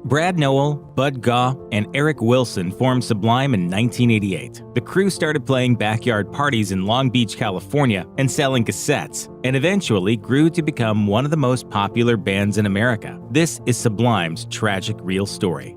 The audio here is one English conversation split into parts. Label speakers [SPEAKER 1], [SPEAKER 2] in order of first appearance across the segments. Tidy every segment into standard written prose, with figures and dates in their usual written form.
[SPEAKER 1] Brad Nowell, Bud Gaw, and Eric Wilson formed Sublime in 1988. The crew started playing backyard parties in Long Beach, California, and selling cassettes, and eventually grew to become one of the most popular bands in America. This is Sublime's tragic real story.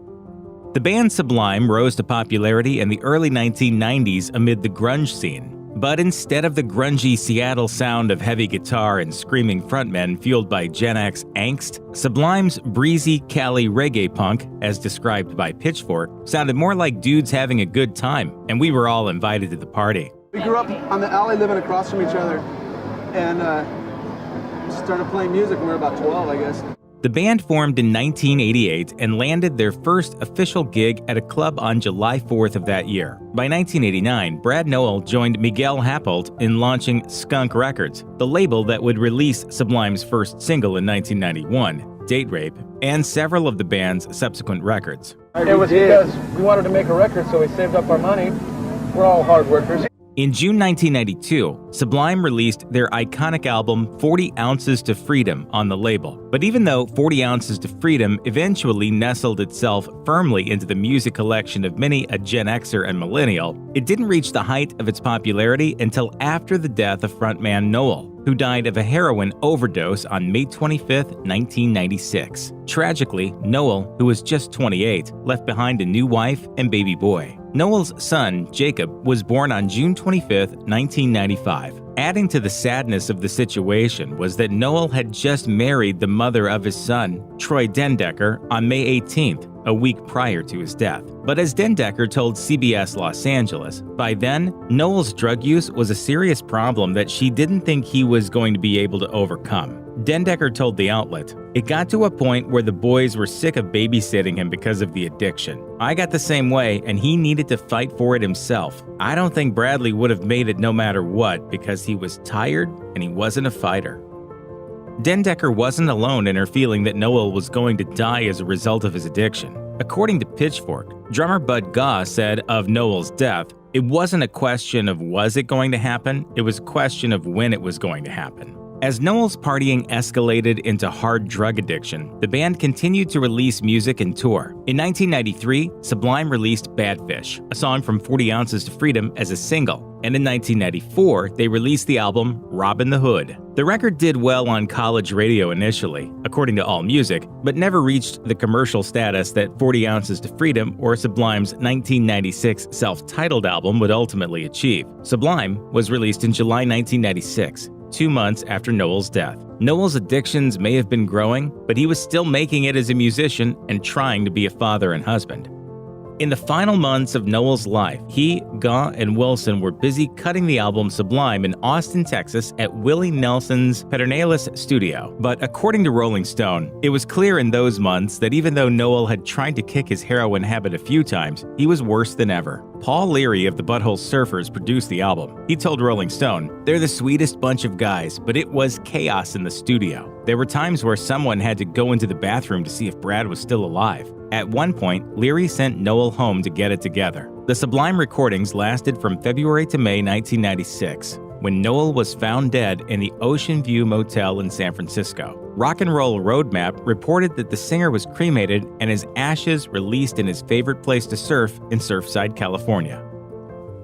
[SPEAKER 1] The band Sublime rose to popularity in the early 1990s amid the grunge scene. But instead of the grungy Seattle sound of heavy guitar and screaming frontmen fueled by Gen X angst, Sublime's breezy Cali reggae punk, as described by Pitchfork, sounded more like dudes having a good time, and we were all invited to the party.
[SPEAKER 2] We grew up on the alley living across from each other, and started playing music when we were about 12, I guess.
[SPEAKER 1] The band formed in 1988 and landed their first official gig at a club on July 4th of that year. By 1989, Brad Nowell joined Miguel Happold in launching Skunk Records, the label that would release Sublime's first single in 1991, Date Rape, and several of the band's subsequent records.
[SPEAKER 2] It was because we wanted to make a record, so we saved up our money. We're all hard workers.
[SPEAKER 1] In June 1992, Sublime released their iconic album 40 Ounces to Freedom on the label. But even though 40 Ounces to Freedom eventually nestled itself firmly into the music collection of many a Gen Xer and millennial, it didn't reach the height of its popularity until after the death of frontman Nowell, who died of a heroin overdose on May 25, 1996. Tragically, Nowell, who was just 28, left behind a new wife and baby boy. Nowell's son, Jacob, was born on June 25, 1995. Adding to the sadness of the situation was that Nowell had just married the mother of his son, Troy Dendecker, on May 18th, a week prior to his death. But as Dendecker told CBS Los Angeles, by then, Nowell's drug use was a serious problem that she didn't think he was going to be able to overcome. Dendecker told the outlet, "It got to a point where the boys were sick of babysitting him because of the addiction. I got the same way, and he needed to fight for it himself. I don't think Bradley would have made it no matter what because he was tired and he wasn't a fighter." Dendecker wasn't alone in her feeling that Nowell was going to die as a result of his addiction. According to Pitchfork, drummer Bud Gaw said of Nowell's death, "It wasn't a question of was it going to happen, it was a question of when it was going to happen." As Nowell's partying escalated into hard drug addiction, the band continued to release music and tour. In 1993, Sublime released Bad Fish, a song from 40 Ounces to Freedom, as a single, and in 1994, they released the album Robbin' the Hood. The record did well on college radio initially, according to AllMusic, but never reached the commercial status that 40 Ounces to Freedom or Sublime's 1996 self-titled album would ultimately achieve. Sublime was released in July 1996. 2 months after Nowell's death. Nowell's addictions may have been growing, but he was still making it as a musician and trying to be a father and husband. In the final months of Nowell's life, he, Gaw, and Wilson were busy cutting the album Sublime in Austin, Texas at Willie Nelson's Pedernales studio. But according to Rolling Stone, it was clear in those months that even though Nowell had tried to kick his heroin habit a few times, he was worse than ever. Paul Leary of the Butthole Surfers produced the album. He told Rolling Stone, "They're the sweetest bunch of guys, but it was chaos in the studio. There were times where someone had to go into the bathroom to see if Brad was still alive." At one point, Leary sent Nowell home to get it together. The Sublime recordings lasted from February to May 1996, when Nowell was found dead in the Ocean View Motel in San Francisco. Rock and Roll Roadmap reported that the singer was cremated and his ashes released in his favorite place to surf in Surfside, California.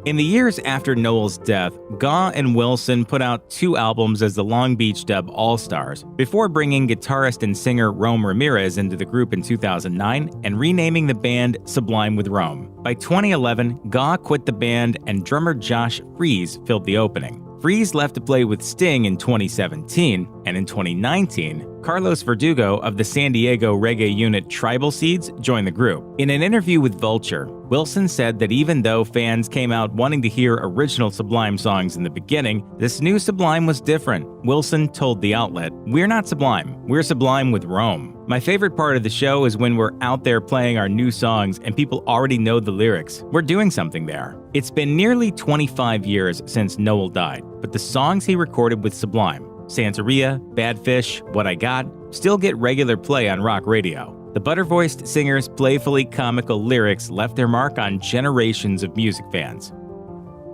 [SPEAKER 1] In the years after Nowell's death, Gaw and Wilson put out 2 albums as the Long Beach Dub All-Stars, before bringing guitarist and singer Rome Ramirez into the group in 2009 and renaming the band Sublime with Rome. By 2011, Gaw quit the band and drummer Josh Freese filled the opening. Freese left to play with Sting in 2017, and in 2019, Carlos Verdugo of the San Diego reggae unit Tribal Seeds joined the group. In an interview with Vulture, Wilson said that even though fans came out wanting to hear original Sublime songs in the beginning, this new Sublime was different. Wilson told the outlet, "We're not Sublime, we're Sublime with Rome. My favorite part of the show is when we're out there playing our new songs and people already know the lyrics. We're doing something there." It's been nearly 25 years since Nowell died, but the songs he recorded with Sublime, Santeria, Bad Fish, What I Got, still get regular play on rock radio. The butter-voiced singer's playfully comical lyrics left their mark on generations of music fans.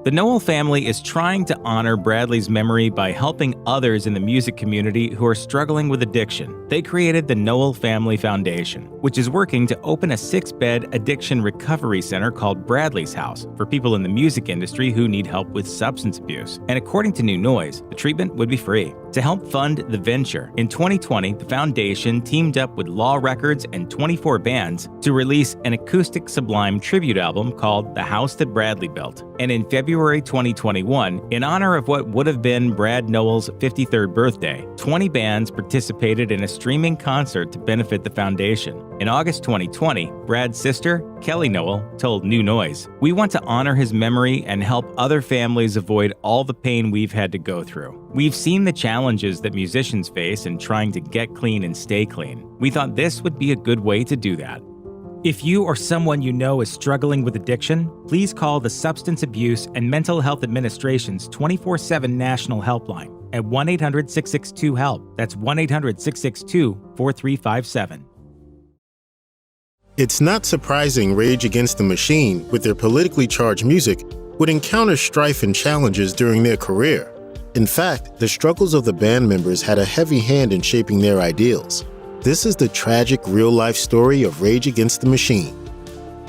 [SPEAKER 1] The Nowell family is trying to honor Bradley's memory by helping others in the music community who are struggling with addiction. they created the Noel Family Foundation, which is working to open a 6-bed addiction recovery center called Bradley's House for people in the music industry who need help with substance abuse. And according to New Noise, the treatment would be free. To help fund the venture, in 2020, the foundation teamed up with Law Records and 24 bands to release an acoustic Sublime tribute album called The House That Bradley Built. And in February 2021, in honor of what would have been Brad Noel's 53rd birthday, 20 bands participated in a streaming concert to benefit the foundation. In August 2020, Brad's sister, Kelly Noel, told New Noise, "We want to honor his memory and help other families avoid all the pain we've had to go through. We've seen the challenges that musicians face in trying to get clean and stay clean. We thought this would be a good way to do that." If you or someone you know is struggling with addiction, please call the Substance Abuse and Mental Health Administration's 24/7 national helpline at 1-800-662-HELP. That's 1-800-662-4357.
[SPEAKER 3] It's not surprising Rage Against the Machine, with their politically charged music, would encounter strife and challenges during their career. In fact, the struggles of the band members had a heavy hand in shaping their ideals. This is the tragic real-life story of Rage Against the Machine.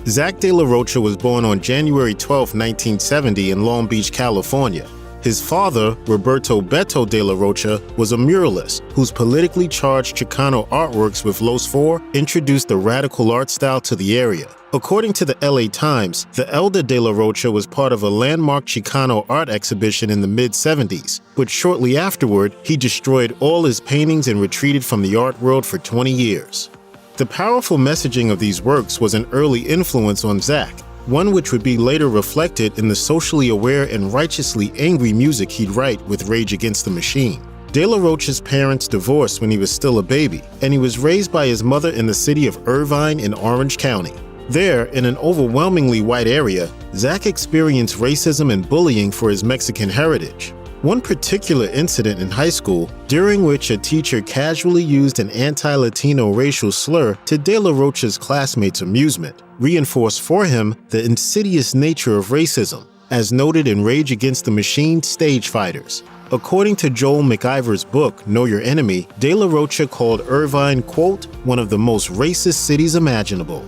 [SPEAKER 3] Zach De La Rocha was born on January 12, 1970 in Long Beach, California. His father, Roberto Beto De La Rocha, was a muralist whose politically charged Chicano artworks with Los Four introduced the radical art style to the area. According to the LA Times, the elder De La Rocha was part of a landmark Chicano art exhibition in the mid-70s, but shortly afterward, he destroyed all his paintings and retreated from the art world for 20 years. The powerful messaging of these works was an early influence on Zach, one which would be later reflected in the socially aware and righteously angry music he'd write with Rage Against the Machine. De La Rocha's parents divorced when he was still a baby, and he was raised by his mother in the city of Irvine in Orange County. There, in an overwhelmingly white area, Zach experienced racism and bullying for his Mexican heritage. One particular incident in high school, during which a teacher casually used an anti-Latino racial slur to De La Rocha's classmates' amusement, reinforced for him the insidious nature of racism, as noted in Rage Against the Machine Stage Fighters. According to Joel McIver's book, Know Your Enemy, De La Rocha called Irvine, quote, "one of the most racist cities imaginable."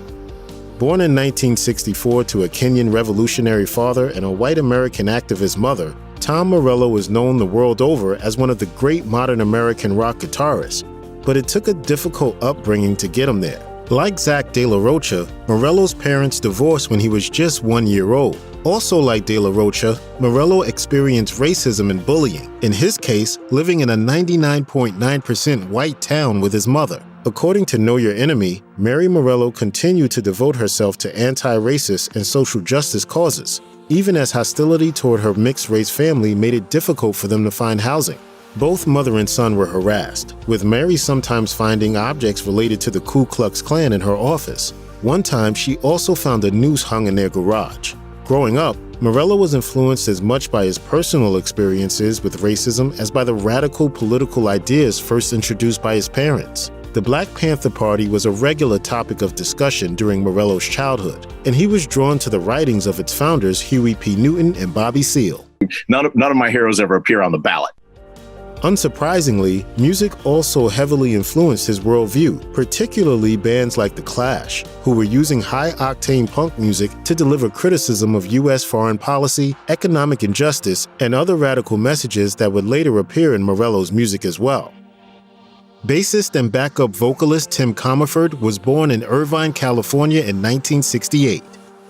[SPEAKER 3] Born in 1964 to a Kenyan revolutionary father and a white American activist mother, Tom Morello was known the world over as one of the great modern American rock guitarists, but it took a difficult upbringing to get him there. Like Zach De La Rocha, Morello's parents divorced when he was just 1 year old. Also like De La Rocha, Morello experienced racism and bullying, in his case, living in a 99.9% white town with his mother. According to Know Your Enemy, Mary Morello continued to devote herself to anti-racist and social justice causes, even as hostility toward her mixed-race family made it difficult for them to find housing. Both mother and son were harassed, with Mary sometimes finding objects related to the Ku Klux Klan in her office. One time, she also found a noose hung in their garage. Growing up, Morello was influenced as much by his personal experiences with racism as by the radical political ideas first introduced by his parents. The Black Panther Party was a regular topic of discussion during Morello's childhood, and he was drawn to the writings of its founders, Huey P. Newton and Bobby Seale.
[SPEAKER 4] None of my heroes ever appear on the ballot.
[SPEAKER 3] Unsurprisingly, music also heavily influenced his worldview, particularly bands like The Clash, who were using high-octane punk music to deliver criticism of U.S. foreign policy, economic injustice, and other radical messages that would later appear in Morello's music as well. Bassist and backup vocalist Tim Comerford was born in Irvine, California in 1968.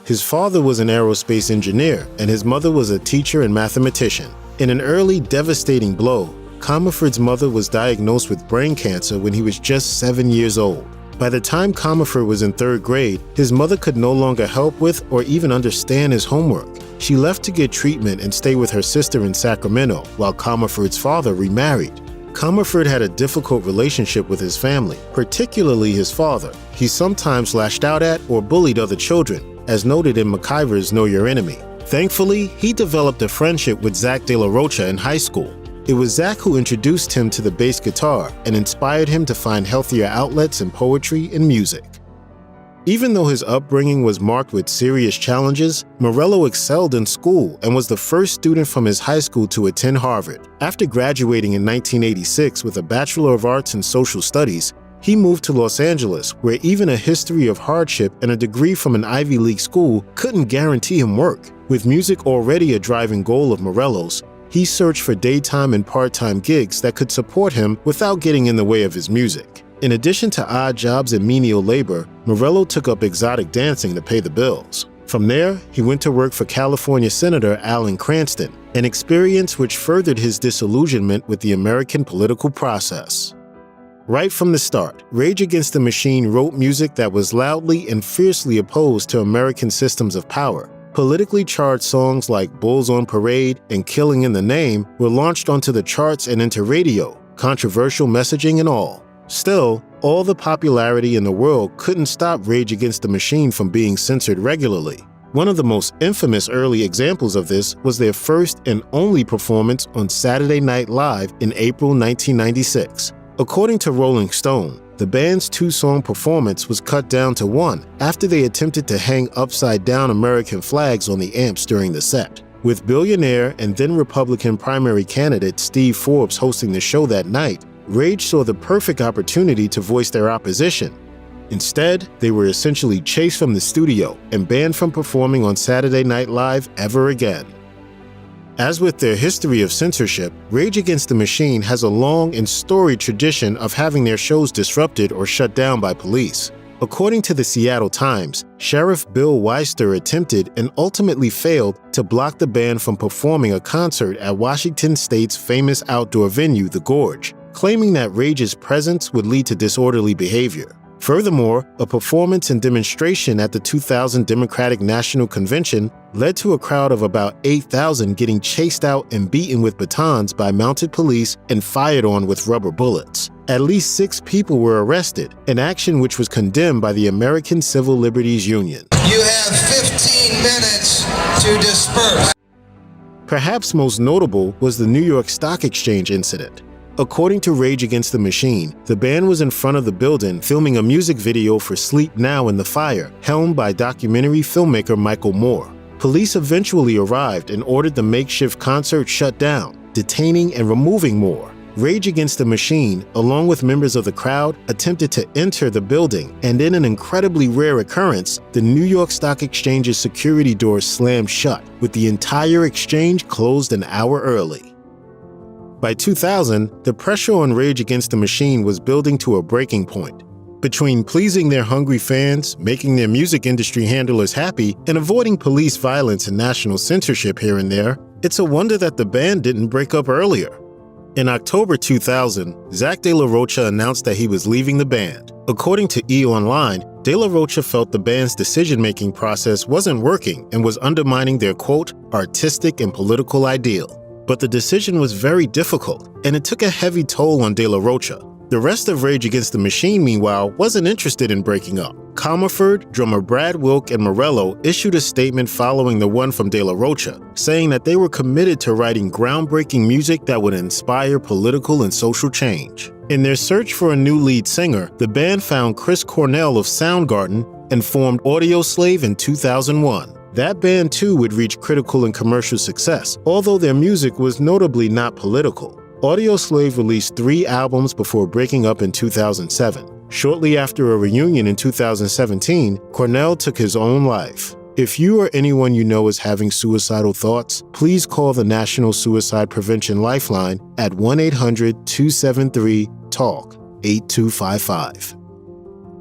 [SPEAKER 3] His father was an aerospace engineer, and his mother was a teacher and mathematician. In an early, devastating blow, Comerford's mother was diagnosed with brain cancer when he was just 7 years old. By the time Comerford was in 3rd grade, his mother could no longer help with or even understand his homework. She left to get treatment and stay with her sister in Sacramento, while Comerford's father remarried. Comerford had a difficult relationship with his family, particularly his father. He sometimes lashed out at or bullied other children, as noted in McIver's Know Your Enemy. Thankfully, he developed a friendship with Zach De La Rocha in high school. It was Zach who introduced him to the bass guitar and inspired him to find healthier outlets in poetry and music. Even though his upbringing was marked with serious challenges, Morello excelled in school and was the first student from his high school to attend Harvard. After graduating in 1986 with a Bachelor of Arts in Social Studies, he moved to Los Angeles, where even a history of hardship and a degree from an Ivy League school couldn't guarantee him work. With music already a driving goal of Morello's, he searched for daytime and part-time gigs that could support him without getting in the way of his music. In addition to odd jobs and menial labor, Morello took up exotic dancing to pay the bills. From there, he went to work for California Senator Alan Cranston, an experience which furthered his disillusionment with the American political process. Right from the start, Rage Against the Machine wrote music that was loudly and fiercely opposed to American systems of power. Politically charged songs like Bulls on Parade and Killing in the Name were launched onto the charts and into radio, controversial messaging and all. Still, all the popularity in the world couldn't stop Rage Against the Machine from being censored regularly. One of the most infamous early examples of this was their first and only performance on Saturday Night Live in April 1996. According to Rolling Stone, the band's two-song performance was cut down to one after they attempted to hang upside-down American flags on the amps during the set. With billionaire and then Republican primary candidate Steve Forbes hosting the show that night, Rage saw the perfect opportunity to voice their opposition. Instead, they were essentially chased from the studio and banned from performing on Saturday Night Live ever again. As with their history of censorship, Rage Against the Machine has a long and storied tradition of having their shows disrupted or shut down by police. According to the Seattle Times, Sheriff Bill Weister attempted and ultimately failed to block the band from performing a concert at Washington State's famous outdoor venue, The Gorge, claiming that Rage's presence would lead to disorderly behavior. Furthermore, a performance and demonstration at the 2000 Democratic National Convention led to a crowd of about 8,000 getting chased out and beaten with batons by mounted police and fired on with rubber bullets. At least 6 people were arrested, an action which was condemned by the American Civil Liberties Union.
[SPEAKER 5] You have 15 minutes to disperse.
[SPEAKER 3] Perhaps most notable was the New York Stock Exchange incident. According to Rage Against the Machine, the band was in front of the building filming a music video for Sleep Now in the Fire, helmed by documentary filmmaker Michael Moore. Police eventually arrived and ordered the makeshift concert shut down, detaining and removing Moore. Rage Against the Machine, along with members of the crowd, attempted to enter the building, and in an incredibly rare occurrence, the New York Stock Exchange's security doors slammed shut, with the entire exchange closed an hour early. By 2000, the pressure on Rage Against the Machine was building to a breaking point. Between pleasing their hungry fans, making their music industry handlers happy, and avoiding police violence and national censorship here and there, it's a wonder that the band didn't break up earlier. In October 2000, Zach De La Rocha announced that he was leaving the band. According to E! Online, De La Rocha felt the band's decision-making process wasn't working and was undermining their, quote, artistic and political ideal. But the decision was very difficult, and it took a heavy toll on De La Rocha. The rest of Rage Against the Machine, meanwhile, wasn't interested in breaking up. Comerford, drummer Brad Wilk, and Morello issued a statement following the one from De La Rocha, saying that they were committed to writing groundbreaking music that would inspire political and social change. In their search for a new lead singer, the band found Chris Cornell of Soundgarden and formed Audioslave in 2001. That band too would reach critical and commercial success, although their music was notably not political. Audioslave released 3 albums before breaking up in 2007. Shortly after a reunion in 2017, Cornell took his own life. If you or anyone you know is having suicidal thoughts, please call the National Suicide Prevention Lifeline at 1-800-273-TALK 8255.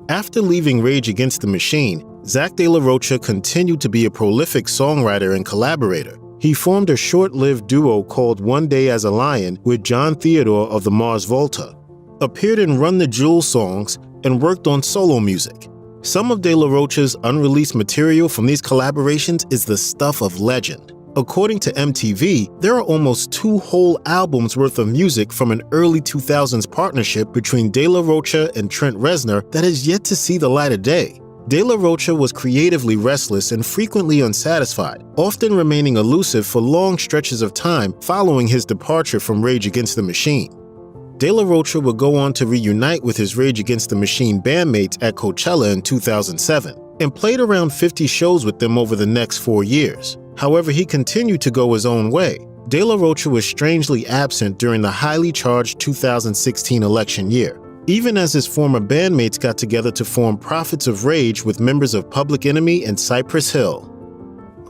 [SPEAKER 3] After leaving Rage Against the Machine, Zach De La Rocha continued to be a prolific songwriter and collaborator. He formed a short-lived duo called One Day as a Lion with John Theodore of the Mars Volta, appeared in Run the Jewels songs, and worked on solo music. Some of De La Rocha's unreleased material from these collaborations is the stuff of legend. According to MTV, there are almost 2 whole albums worth of music from an early 2000s partnership between De La Rocha and Trent Reznor that has yet to see the light of day. De La Rocha was creatively restless and frequently unsatisfied, often remaining elusive for long stretches of time following his departure from Rage Against the Machine. De La Rocha would go on to reunite with his Rage Against the Machine bandmates at Coachella in 2007 and played around 50 shows with them over the next 4 years. However, he continued to go his own way. De La Rocha was strangely absent during the highly charged 2016 election year, even as his former bandmates got together to form Prophets of Rage with members of Public Enemy and Cypress Hill.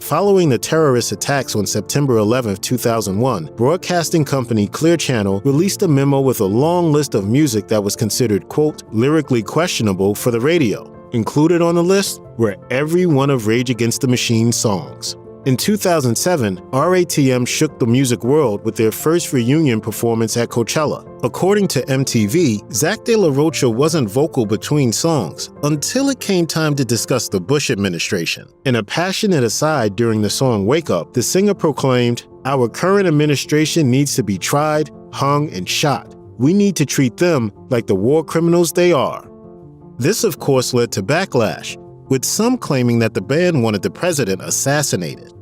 [SPEAKER 3] Following the terrorist attacks on September 11, 2001, broadcasting company Clear Channel released a memo with a long list of music that was considered, quote, lyrically questionable for the radio. Included on the list were every one of Rage Against the Machine's songs. In 2007, RATM shook the music world with their first reunion performance at Coachella. According to MTV, Zack de la Rocha wasn't vocal between songs until it came time to discuss the Bush administration. In a passionate aside during the song Wake Up, the singer proclaimed, "Our current administration needs to be tried, hung, and shot. We need to treat them like the war criminals they are." This, of course, led to backlash, with some claiming that the band wanted the president assassinated.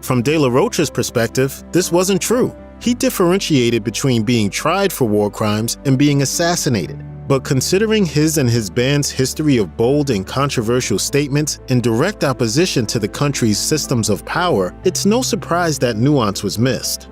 [SPEAKER 3] From De La Rocha's perspective, this wasn't true. He differentiated between being tried for war crimes and being assassinated. But considering his and his band's history of bold and controversial statements in direct opposition to the country's systems of power, it's no surprise that nuance was missed.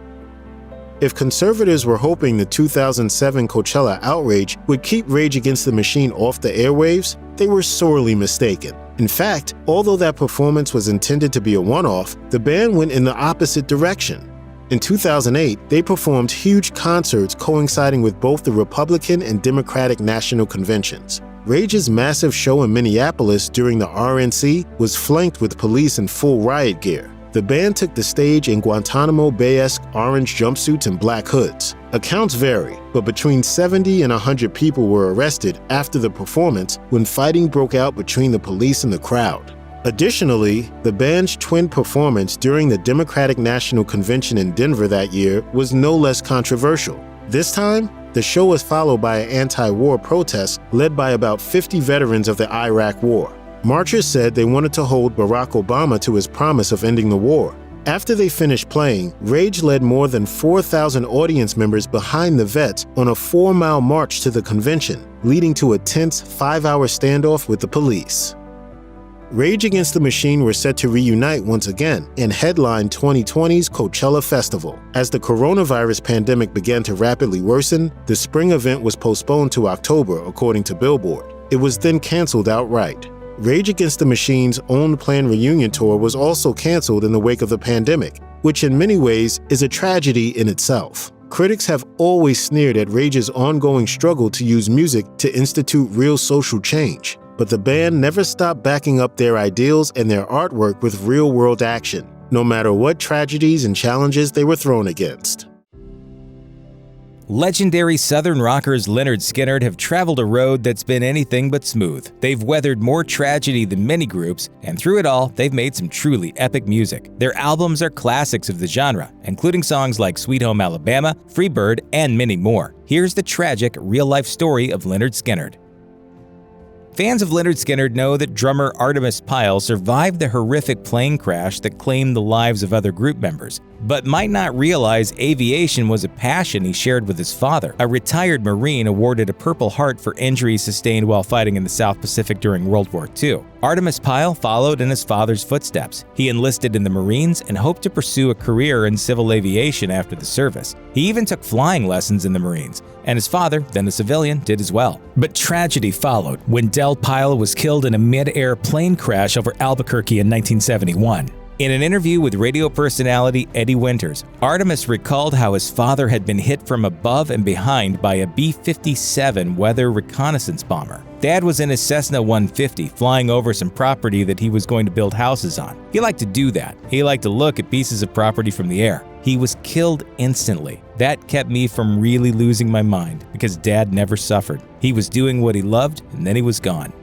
[SPEAKER 3] If conservatives were hoping the 2007 Coachella outrage would keep Rage Against the Machine off the airwaves, they were sorely mistaken. In fact, although that performance was intended to be a one-off, the band went in the opposite direction. In 2008, they performed huge concerts coinciding with both the Republican and Democratic national conventions. Rage's massive show in Minneapolis during the RNC was flanked with police in full riot gear. The band took the stage in Guantanamo Bay-esque orange jumpsuits and black hoods. Accounts vary, but between 70 and 100 people were arrested after the performance when fighting broke out between the police and the crowd. Additionally, the band's twin performance during the Democratic National Convention in Denver that year was no less controversial. This time, the show was followed by an anti-war protest led by about 50 veterans of the Iraq War. Marchers said they wanted to hold Barack Obama to his promise of ending the war. After they finished playing, Rage led more than 4,000 audience members behind the vets on a 4-mile march to the convention, leading to a tense 5-hour standoff with the police. Rage Against the Machine were set to reunite once again and headline 2020's Coachella Festival. As the coronavirus pandemic began to rapidly worsen, the spring event was postponed to October, according to Billboard. It was then canceled outright. Rage Against the Machine's own planned reunion tour was also canceled in the wake of the pandemic, which in many ways is a tragedy in itself. Critics have always sneered at Rage's ongoing struggle to use music to institute real social change, but the band never stopped backing up their ideals and their artwork with real-world action, no matter what tragedies and challenges they were thrown against.
[SPEAKER 1] Legendary Southern rockers Lynyrd Skynyrd have traveled a road that's been anything but smooth. They've weathered more tragedy than many groups, and through it all, they've made some truly epic music. Their albums are classics of the genre, including songs like Sweet Home Alabama, Free Bird, and many more. Here's the tragic, real-life story of Lynyrd Skynyrd. Fans of Lynyrd Skynyrd know that drummer Artemis Pyle survived the horrific plane crash that claimed the lives of other group members, but might not realize aviation was a passion he shared with his father, a retired Marine awarded a Purple Heart for injuries sustained while fighting in the South Pacific during World War II. Artemis Pyle followed in his father's footsteps. He enlisted in the Marines and hoped to pursue a career in civil aviation after the service. He even took flying lessons in the Marines, and his father, then a civilian, did as well. But tragedy followed when Del Pyle was killed in a mid-air plane crash over Albuquerque in 1971. In an interview with radio personality Eddie Winters, Artemis recalled how his father had been hit from above and behind by a B-57 weather reconnaissance bomber. Dad was in his Cessna 150 flying over some property that he was going to build houses on. He liked to do that. He liked to look at pieces of property from the air. He was killed instantly. That kept me from really losing my mind because Dad never suffered. He was doing what he loved and then he was gone.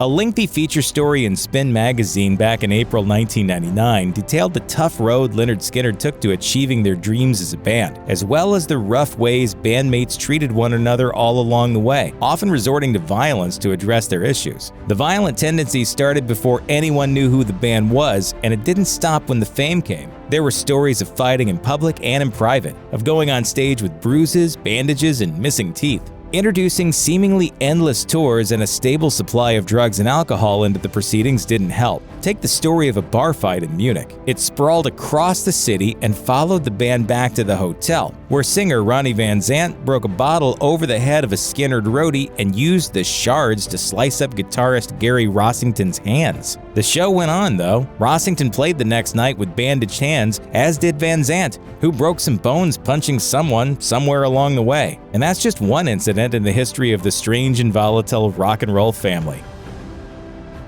[SPEAKER 1] A lengthy feature story in Spin magazine back in April 1999 detailed the tough road Lynyrd Skynyrd took to achieving their dreams as a band, as well as the rough ways bandmates treated one another all along the way, often resorting to violence to address their issues. The violent tendencies started before anyone knew who the band was, and it didn't stop when the fame came. There were stories of fighting in public and in private, of going on stage with bruises, bandages, and missing teeth. Introducing seemingly endless tours and a stable supply of drugs and alcohol into the proceedings didn't help. Take the story of a bar fight in Munich. It sprawled across the city and followed the band back to the hotel, where singer Ronnie Van Zant broke a bottle over the head of a Skynyrd roadie and used the shards to slice up guitarist Gary Rossington's hands. The show went on, though. Rossington played the next night with bandaged hands, as did Van Zant, who broke some bones punching someone somewhere along the way. And that's just one incident in the history of the strange and volatile rock and roll family.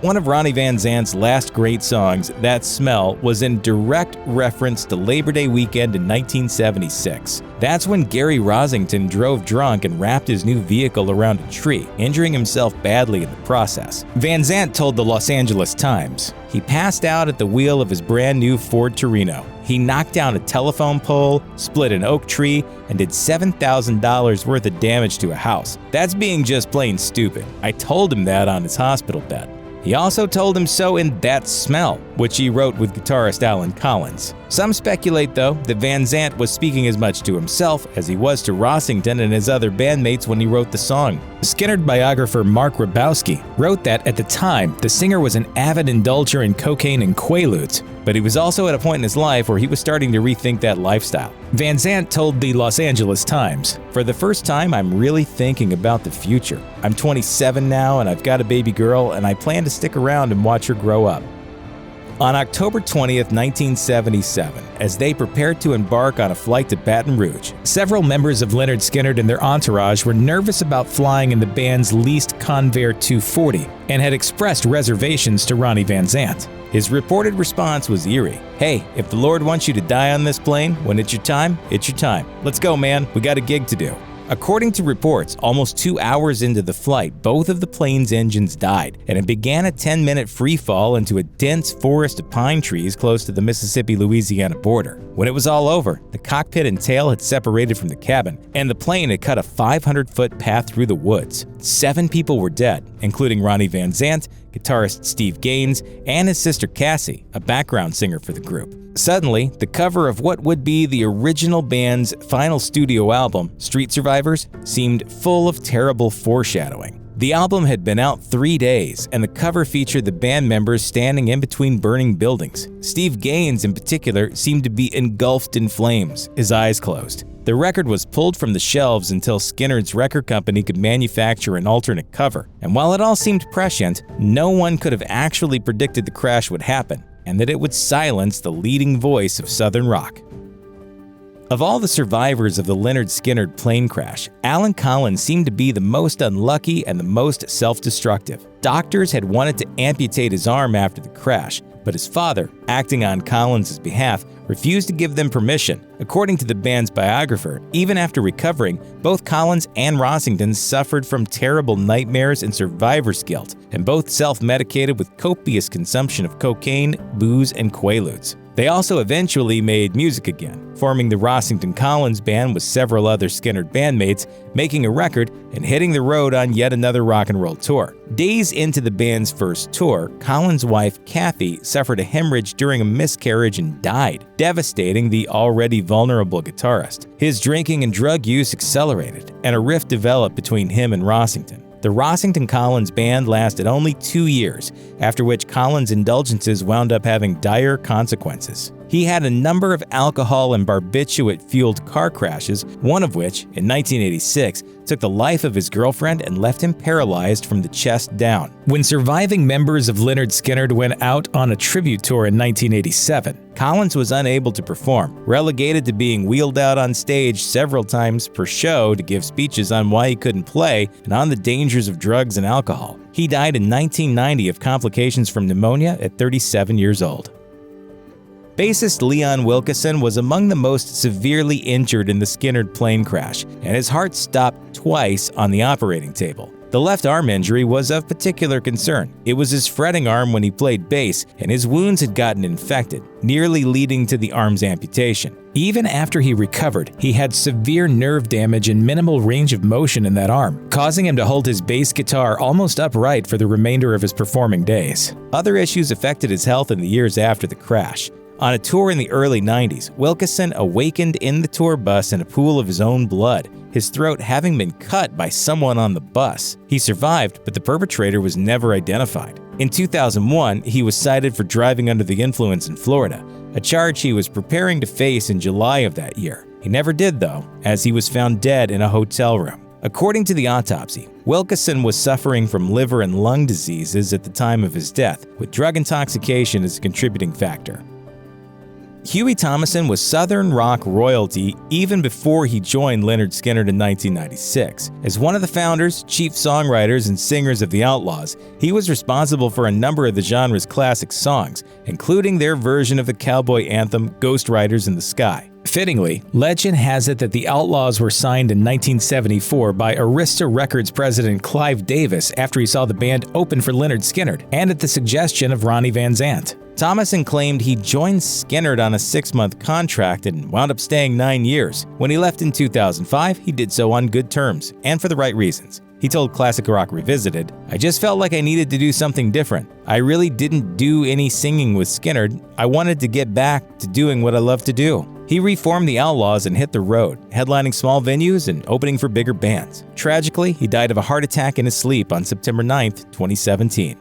[SPEAKER 1] One of Ronnie Van Zant's last great songs, That Smell, was in direct reference to Labor Day weekend in 1976. That's when Gary Rossington drove drunk and wrapped his new vehicle around a tree, injuring himself badly in the process. Van Zant told the Los Angeles Times, "He passed out at the wheel of his brand new Ford Torino. He knocked down a telephone pole, split an oak tree, and did $7,000 worth of damage to a house. That's being just plain stupid. I told him that on his hospital bed." He also told him so in That Smell, which he wrote with guitarist Alan Collins. Some speculate, though, that Van Zant was speaking as much to himself as he was to Rossington and his other bandmates when he wrote the song. Skynyrd biographer Mark Rabowski wrote that at the time, the singer was an avid indulger in cocaine and quaaludes, but he was also at a point in his life where he was starting to rethink that lifestyle. Van Zant told the Los Angeles Times, "For the first time, I'm really thinking about the future. I'm 27 now and I've got a baby girl, and I plan to stick around and watch her grow up." On October 20th, 1977, as they prepared to embark on a flight to Baton Rouge, several members of Lynyrd Skynyrd and their entourage were nervous about flying in the band's leased Convair 240 and had expressed reservations to Ronnie Van Zant. His reported response was eerie. "Hey, if the Lord wants you to die on this plane, when it's your time, it's your time. Let's go, man. We got a gig to do." According to reports, almost 2 hours into the flight, both of the plane's engines died, and it began a 10-minute free fall into a dense forest of pine trees close to the Mississippi-Louisiana border. When it was all over, the cockpit and tail had separated from the cabin, and the plane had cut a 500-foot path through the woods. 7 people were dead, including Ronnie Van Zant, guitarist Steve Gaines, and his sister Cassie, a background singer for the group. Suddenly, the cover of what would be the original band's final studio album, Street Survivors, seemed full of terrible foreshadowing. The album had been out 3 days, and the cover featured the band members standing in between burning buildings. Steve Gaines, in particular, seemed to be engulfed in flames, his eyes closed. The record was pulled from the shelves until Skynyrd's record company could manufacture an alternate cover. And while it all seemed prescient, no one could have actually predicted the crash would happen, and that it would silence the leading voice of Southern rock. Of all the survivors of the Lynyrd Skynyrd plane crash, Alan Collins seemed to be the most unlucky and the most self-destructive. Doctors had wanted to amputate his arm after the crash, but his father, acting on Collins' behalf, refused to give them permission. According to the band's biographer, even after recovering, both Collins and Rossington suffered from terrible nightmares and survivor's guilt, and both self-medicated with copious consumption of cocaine, booze, and quaaludes. They also eventually made music again, forming the Rossington-Collins Band with several other Skynyrd bandmates, making a record and hitting the road on yet another rock and roll tour. Days into the band's first tour, Collins' wife, Kathy, suffered a hemorrhage during a miscarriage and died, devastating the already vulnerable guitarist. His drinking and drug use accelerated, and a rift developed between him and Rossington. The Rossington-Collins Band lasted only 2 years, after which Collins' indulgences wound up having dire consequences. He had a number of alcohol and barbiturate-fueled car crashes, one of which, in 1986, took the life of his girlfriend and left him paralyzed from the chest down. When surviving members of Lynyrd Skynyrd went out on a tribute tour in 1987, Collins was unable to perform, relegated to being wheeled out on stage several times per show to give speeches on why he couldn't play and on the dangers of drugs and alcohol. He died in 1990 of complications from pneumonia at 37 years old. Bassist Leon Wilkeson was among the most severely injured in the Skynyrd plane crash, and his heart stopped twice on the operating table. The left arm injury was of particular concern. It was his fretting arm when he played bass, and his wounds had gotten infected, nearly leading to the arm's amputation. Even after he recovered, he had severe nerve damage and minimal range of motion in that arm, causing him to hold his bass guitar almost upright for the remainder of his performing days. Other issues affected his health in the years after the crash. On a tour in the early 90s, Wilkeson awakened in the tour bus in a pool of his own blood, his throat having been cut by someone on the bus. He survived, but the perpetrator was never identified. In 2001, he was cited for driving under the influence in Florida, a charge he was preparing to face in July of that year. He never did, though, as he was found dead in a hotel room. According to the autopsy, Wilkeson was suffering from liver and lung diseases at the time of his death, with drug intoxication as a contributing factor. Huey Thomason was Southern rock royalty even before he joined Lynyrd Skynyrd in 1996. As one of the founders, chief songwriters, and singers of the Outlaws, he was responsible for a number of the genre's classic songs, including their version of the cowboy anthem Ghost Riders in the Sky. Fittingly, legend has it that the Outlaws were signed in 1974 by Arista Records president Clive Davis after he saw the band open for Lynyrd Skynyrd, and at the suggestion of Ronnie Van Zant. Thomason claimed he joined Skynyrd on a 6-month contract and wound up staying 9 years. When he left in 2005, he did so on good terms, and for the right reasons. He told Classic Rock Revisited, "I just felt like I needed to do something different. I really didn't do any singing with Skynyrd. I wanted to get back to doing what I love to do." He reformed the Outlaws and hit the road, headlining small venues and opening for bigger bands. Tragically, he died of a heart attack in his sleep on September 9, 2017.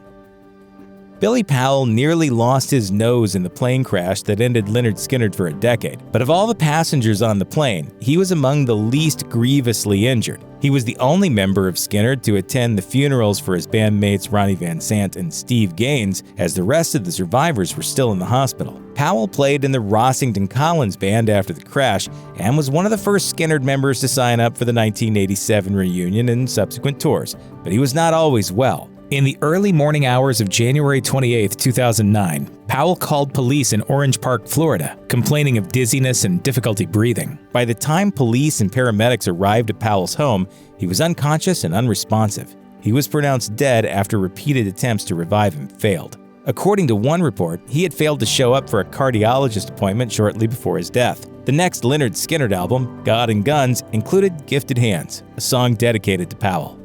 [SPEAKER 1] Billy Powell nearly lost his nose in the plane crash that ended Lynyrd Skynyrd for a decade, but of all the passengers on the plane, he was among the least grievously injured. He was the only member of Skynyrd to attend the funerals for his bandmates Ronnie Van Zant and Steve Gaines, as the rest of the survivors were still in the hospital. Powell played in the Rossington Collins Band after the crash and was one of the first Skynyrd members to sign up for the 1987 reunion and subsequent tours, but he was not always well. In the early morning hours of January 28, 2009, Powell called police in Orange Park, Florida, complaining of dizziness and difficulty breathing. By the time police and paramedics arrived at Powell's home, he was unconscious and unresponsive. He was pronounced dead after repeated attempts to revive him failed. According to one report, he had failed to show up for a cardiologist appointment shortly before his death. The next Lynyrd Skynyrd album, God and Guns, included Gifted Hands, a song dedicated to Powell.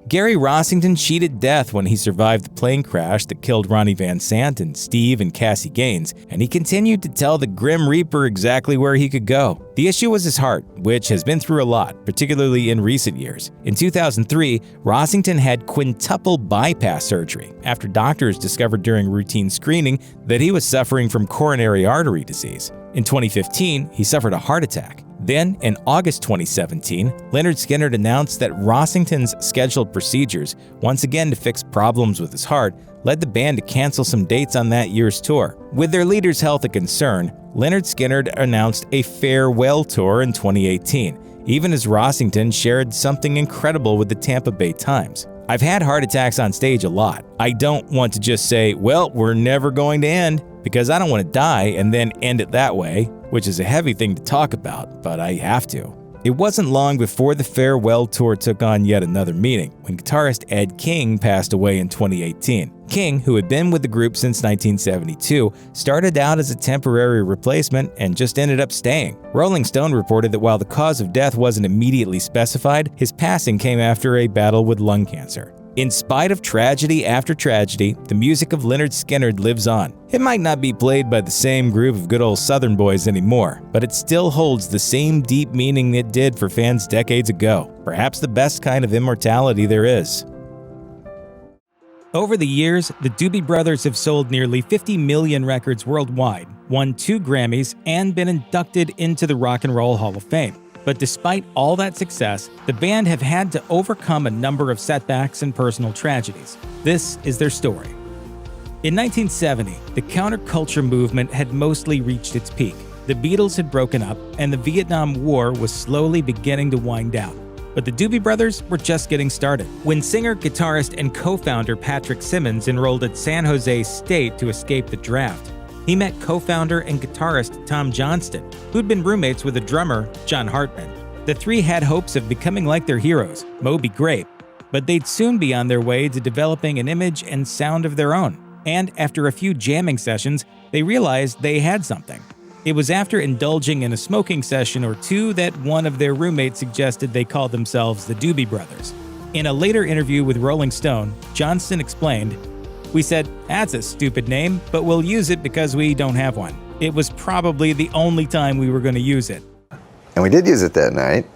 [SPEAKER 1] Gary Rossington cheated death when he survived the plane crash that killed Ronnie Van Zant and Steve and Cassie Gaines, and he continued to tell the Grim Reaper exactly where he could go. The issue was his heart, which has been through a lot, particularly in recent years. In 2003, Rossington had quintuple bypass surgery after doctors discovered during routine screening that he was suffering from coronary artery disease. In 2015, he suffered a heart attack. Then, in August 2017, Lynyrd Skynyrd announced that Rossington's scheduled procedures, once again to fix problems with his heart, led the band to cancel some dates on that year's tour. With their leader's health a concern, Lynyrd Skynyrd announced a farewell tour in 2018, even as Rossington shared something incredible with the Tampa Bay Times. "I've had heart attacks on stage a lot. I don't want to just say, well, we're never going to end, because I don't want to die and then end it that way, which is a heavy thing to talk about, but I have to." It wasn't long before the farewell tour took on yet another meaning, when guitarist Ed King passed away in 2018. King, who had been with the group since 1972, started out as a temporary replacement and just ended up staying. Rolling Stone reported that while the cause of death wasn't immediately specified, his passing came after a battle with lung cancer. In spite of tragedy after tragedy, the music of Lynyrd Skynyrd lives on. It might not be played by the same group of good old Southern boys anymore, but it still holds the same deep meaning it did for fans decades ago. Perhaps the best kind of immortality there is. Over the years, the Doobie Brothers have sold nearly 50 million records worldwide, won 2 Grammys, and been inducted into the Rock and Roll Hall of Fame. But despite all that success, the band have had to overcome a number of setbacks and personal tragedies. This is their story. In 1970, the counterculture movement had mostly reached its peak. The Beatles had broken up, and the Vietnam War was slowly beginning to wind down. But the Doobie Brothers were just getting started. When singer, guitarist, and co-founder Patrick Simmons enrolled at San Jose State to escape the draft, he met co-founder and guitarist Tom Johnston, who'd been roommates with the drummer John Hartman. The three had hopes of becoming like their heroes, Moby Grape, but they'd soon be on their way to developing an image and sound of their own. And after a few jamming sessions, they realized they had something. It was after indulging in a smoking session or two that one of their roommates suggested they call themselves the Doobie Brothers. In a later interview with Rolling Stone, Johnston explained, "We said, that's a stupid name, but we'll use it because we don't have one. It was probably the only time we were going to use it."
[SPEAKER 6] And we did use it that night,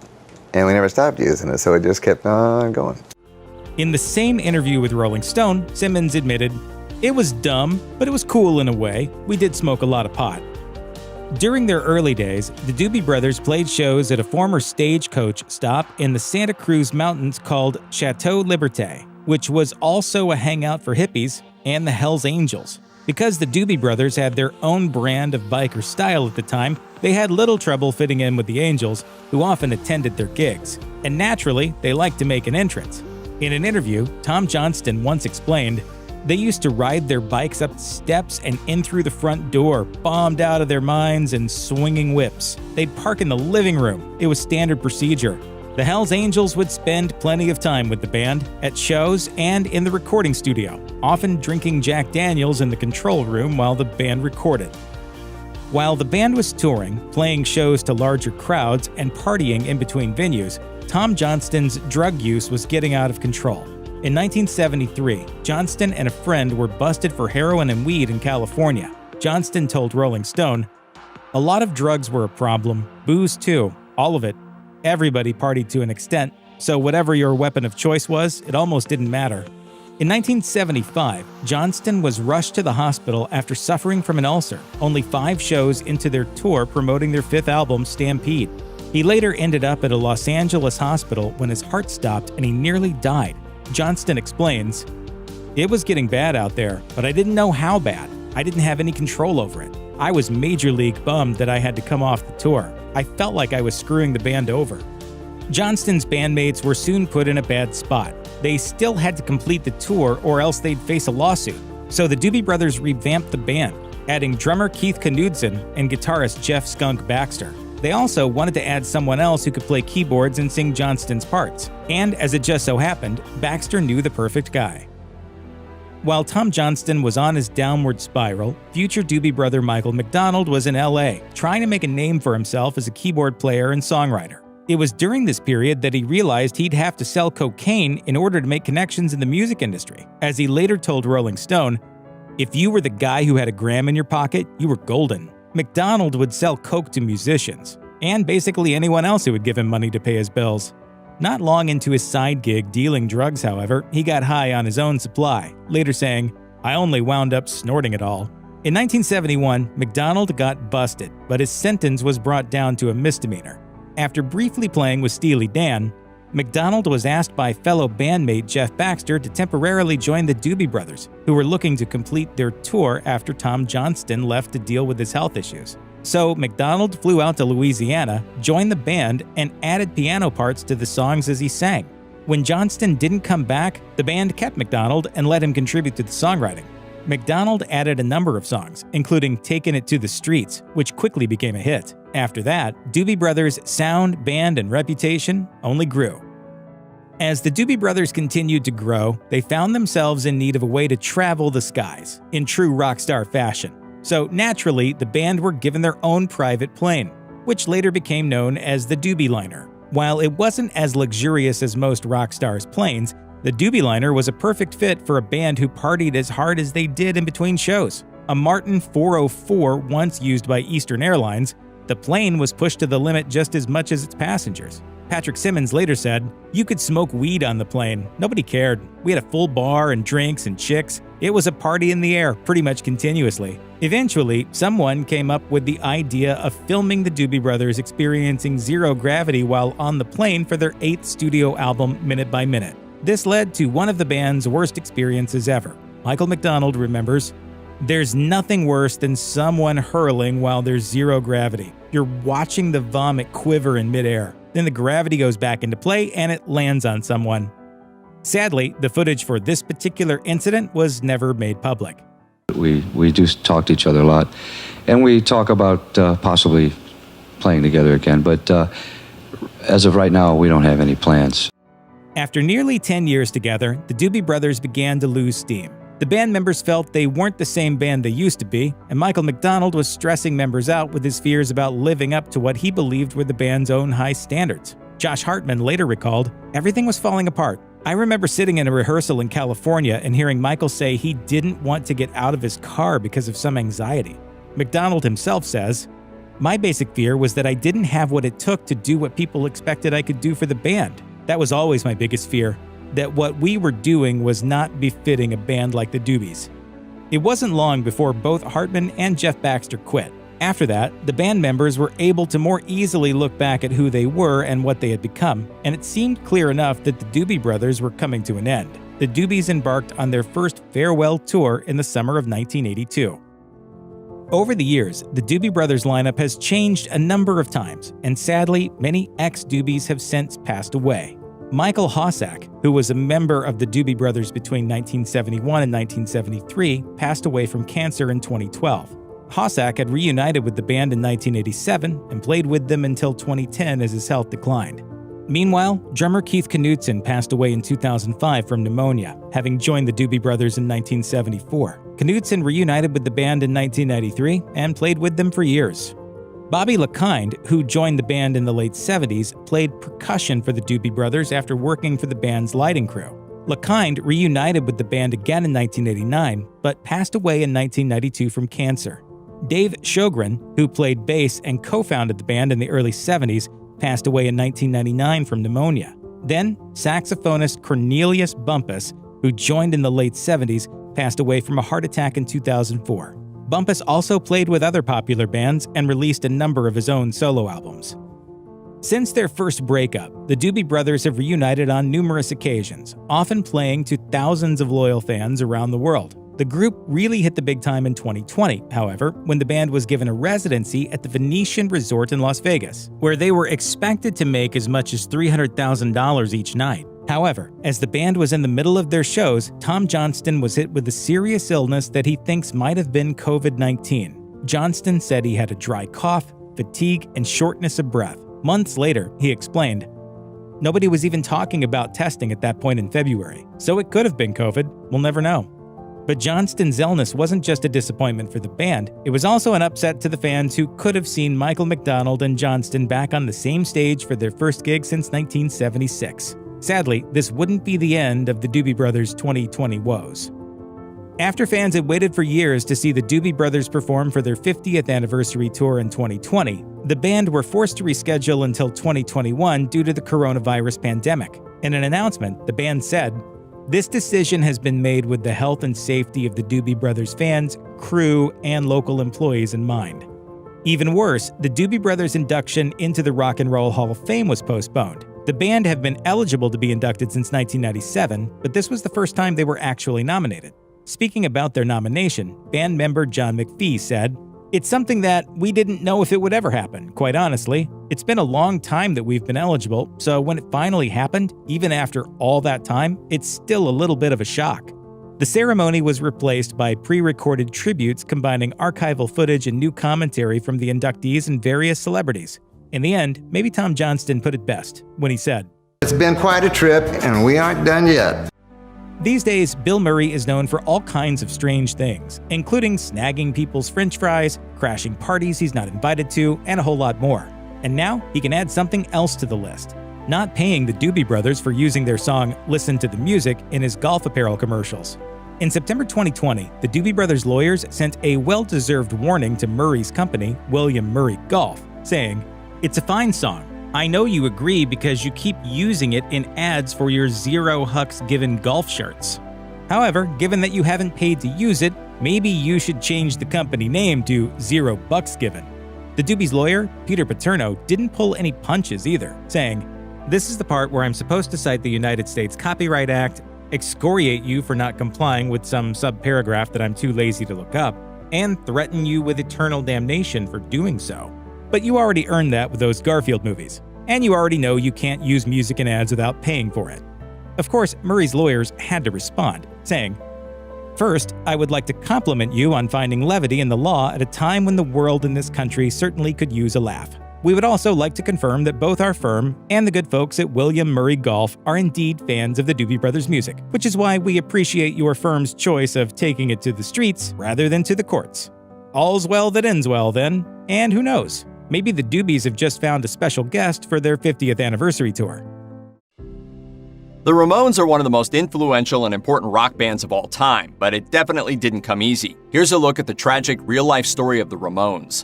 [SPEAKER 6] and we never stopped using it, so it just kept on going.
[SPEAKER 1] In the same interview with Rolling Stone, Simmons admitted, "It was dumb, but it was cool in a way. We did smoke a lot of pot." During their early days, the Doobie Brothers played shows at a former stagecoach stop in the Santa Cruz Mountains called Chateau Liberté, which was also a hangout for hippies and the Hells Angels. Because the Doobie Brothers had their own brand of biker style at the time, they had little trouble fitting in with the Angels, who often attended their gigs. And naturally, they liked to make an entrance. In an interview, Tom Johnston once explained, "They used to ride their bikes up steps and in through the front door, bombed out of their minds and swinging whips. They'd park in the living room. It was standard procedure." The Hells Angels would spend plenty of time with the band, at shows and in the recording studio, often drinking Jack Daniels in the control room while the band recorded. While the band was touring, playing shows to larger crowds, and partying in between venues, Tom Johnston's drug use was getting out of control. In 1973, Johnston and a friend were busted for heroin and weed in California. Johnston told Rolling Stone, "A lot of drugs were a problem, booze too, all of it. Everybody partied to an extent, so whatever your weapon of choice was, it almost didn't matter." In 1975, Johnston was rushed to the hospital after suffering from an ulcer, only 5 shows into their tour promoting their 5th album, Stampede. He later ended up at a Los Angeles hospital when his heart stopped and he nearly died. Johnston explains, "It was getting bad out there, but I didn't know how bad. I didn't have any control over it. I was major league bummed that I had to come off the tour. I felt like I was screwing the band over." Johnston's bandmates were soon put in a bad spot. They still had to complete the tour or else they'd face a lawsuit. So the Doobie Brothers revamped the band, adding drummer Keith Knudsen and guitarist Jeff "Skunk" Baxter. They also wanted to add someone else who could play keyboards and sing Johnston's parts. And as it just so happened, Baxter knew the perfect guy. While Tom Johnston was on his downward spiral, future Doobie brother Michael McDonald was in LA, trying to make a name for himself as a keyboard player and songwriter. It was during this period that he realized he'd have to sell cocaine in order to make connections in the music industry. As he later told Rolling Stone, "If you were the guy who had a gram in your pocket, you were golden." McDonald would sell coke to musicians, and basically anyone else who would give him money to pay his bills. Not long into his side gig dealing drugs, however, he got high on his own supply, later saying, "I only wound up snorting it all." In 1971, McDonald got busted, but his sentence was brought down to a misdemeanor. After briefly playing with Steely Dan, McDonald was asked by fellow bandmate Jeff Baxter to temporarily join the Doobie Brothers, who were looking to complete their tour after Tom Johnston left to deal with his health issues. So McDonald flew out to Louisiana, joined the band, and added piano parts to the songs as he sang. When Johnston didn't come back, the band kept McDonald and let him contribute to the songwriting. McDonald added a number of songs, including "Takin' It to the Streets," which quickly became a hit. After that, Doobie Brothers' sound, band, and reputation only grew. As the Doobie Brothers continued to grow, they found themselves in need of a way to travel the skies, in true rock star fashion. So naturally, the band were given their own private plane, which later became known as the Doobie Liner. While it wasn't as luxurious as most rock stars' planes, the Doobie Liner was a perfect fit for a band who partied as hard as they did in between shows. A Martin 404 once used by Eastern Airlines, the plane was pushed to the limit just as much as its passengers. Patrick Simmons later said, "You could smoke weed on the plane. Nobody cared. We had a full bar and drinks and chicks. It was a party in the air pretty much continuously." Eventually, someone came up with the idea of filming the Doobie Brothers experiencing zero gravity while on the plane for their 8th studio album, Minute by Minute. This led to one of the band's worst experiences ever. Michael McDonald remembers, "There's nothing worse than someone hurling while there's zero gravity. You're watching the vomit quiver in midair. Then the gravity goes back into play and it lands on someone." Sadly, the footage for this particular incident was never made public.
[SPEAKER 7] We do talk to each other a lot, and we talk about possibly playing together again, but as of right now, we don't have any plans.
[SPEAKER 1] After nearly 10 years together, the Doobie Brothers began to lose steam. The band members felt they weren't the same band they used to be, and Michael McDonald was stressing members out with his fears about living up to what he believed were the band's own high standards. Josh Hartman later recalled, "Everything was falling apart. I remember sitting in a rehearsal in California and hearing Michael say he didn't want to get out of his car because of some anxiety." McDonald himself says, "My basic fear was that I didn't have what it took to do what people expected I could do for the band. That was always my biggest fear, that what we were doing was not befitting a band like the Doobies." It wasn't long before both Hartman and Jeff Baxter quit. After that, the band members were able to more easily look back at who they were and what they had become, and it seemed clear enough that the Doobie Brothers were coming to an end. The Doobies embarked on their first farewell tour in the summer of 1982. Over the years, the Doobie Brothers lineup has changed a number of times, and sadly, many ex-Doobies have since passed away. Michael Hossack, who was a member of the Doobie Brothers between 1971 and 1973, passed away from cancer in 2012. Hossack had reunited with the band in 1987 and played with them until 2010 as his health declined. Meanwhile, drummer Keith Knutson passed away in 2005 from pneumonia, having joined the Doobie Brothers in 1974. Knutson reunited with the band in 1993 and played with them for years. Bobby LeKind, who joined the band in the late 70s, played percussion for the Doobie Brothers after working for the band's lighting crew. LeKind reunited with the band again in 1989, but passed away in 1992 from cancer. Dave Sjogren, who played bass and co-founded the band in the early 70s, passed away in 1999 from pneumonia. Then, saxophonist Cornelius Bumpus, who joined in the late 70s, passed away from a heart attack in 2004. Bumpus also played with other popular bands and released a number of his own solo albums. Since their first breakup, the Doobie Brothers have reunited on numerous occasions, often playing to thousands of loyal fans around the world. The group really hit the big time in 2020, however, when the band was given a residency at the Venetian Resort in Las Vegas, where they were expected to make as much as $300,000 each night. However, as the band was in the middle of their shows, Tom Johnston was hit with a serious illness that he thinks might have been COVID-19. Johnston said he had a dry cough, fatigue, and shortness of breath. Months later, he explained, "Nobody was even talking about testing at that point in February, so it could have been COVID, we'll never know." But Johnston's illness wasn't just a disappointment for the band, it was also an upset to the fans who could have seen Michael McDonald and Johnston back on the same stage for their first gig since 1976. Sadly, this wouldn't be the end of the Doobie Brothers' 2020 woes. After fans had waited for years to see the Doobie Brothers perform for their 50th anniversary tour in 2020, the band were forced to reschedule until 2021 due to the coronavirus pandemic. In an announcement, the band said, "This decision has been made with the health and safety of the Doobie Brothers fans, crew, and local employees in mind." Even worse, the Doobie Brothers induction into the Rock and Roll Hall of Fame was postponed. The band have been eligible to be inducted since 1997, but this was the first time they were actually nominated. Speaking about their nomination, band member John McPhee said, "It's something that we didn't know if it would ever happen, quite honestly. It's been a long time that we've been eligible, so when it finally happened, even after all that time, it's still a little bit of a shock." The ceremony was replaced by pre-recorded tributes combining archival footage and new commentary from the inductees and various celebrities. In the end, maybe Tom Johnston put it best when he said,
[SPEAKER 6] It's been quite a trip, and we aren't done yet.
[SPEAKER 1] These days, Bill Murray is known for all kinds of strange things, including snagging people's french fries, crashing parties he's not invited to, and a whole lot more. And now, he can add something else to the list: not paying the Doobie Brothers for using their song "Listen to the Music" in his golf apparel commercials. In September 2020, the Doobie Brothers' lawyers sent a well-deserved warning to Murray's company, William Murray Golf, saying, "It's a fine song. I know you agree because you keep using it in ads for your Zero Hucks Given golf shirts. However, given that you haven't paid to use it, maybe you should change the company name to Zero Bucks Given." The Doobies' lawyer, Peter Paterno, didn't pull any punches either, saying, "This is the part where I'm supposed to cite the United States Copyright Act, excoriate you for not complying with some subparagraph that I'm too lazy to look up, and threaten you with eternal damnation for doing so. But you already earned that with those Garfield movies, and you already know you can't use music in ads without paying for it." Of course, Murray's lawyers had to respond, saying, "First, I would like to compliment you on finding levity in the law at a time when the world and this country certainly could use a laugh. We would also like to confirm that both our firm and the good folks at William Murray Golf are indeed fans of the Doobie Brothers music, which is why we appreciate your firm's choice of taking it to the streets rather than to the courts. All's well that ends well, then, and who knows? Maybe the Doobies have just found a special guest for their 50th anniversary tour.
[SPEAKER 8] The Ramones are one of the most influential and important rock bands of all time, but it definitely didn't come easy. Here's a look at the tragic real-life story of the Ramones.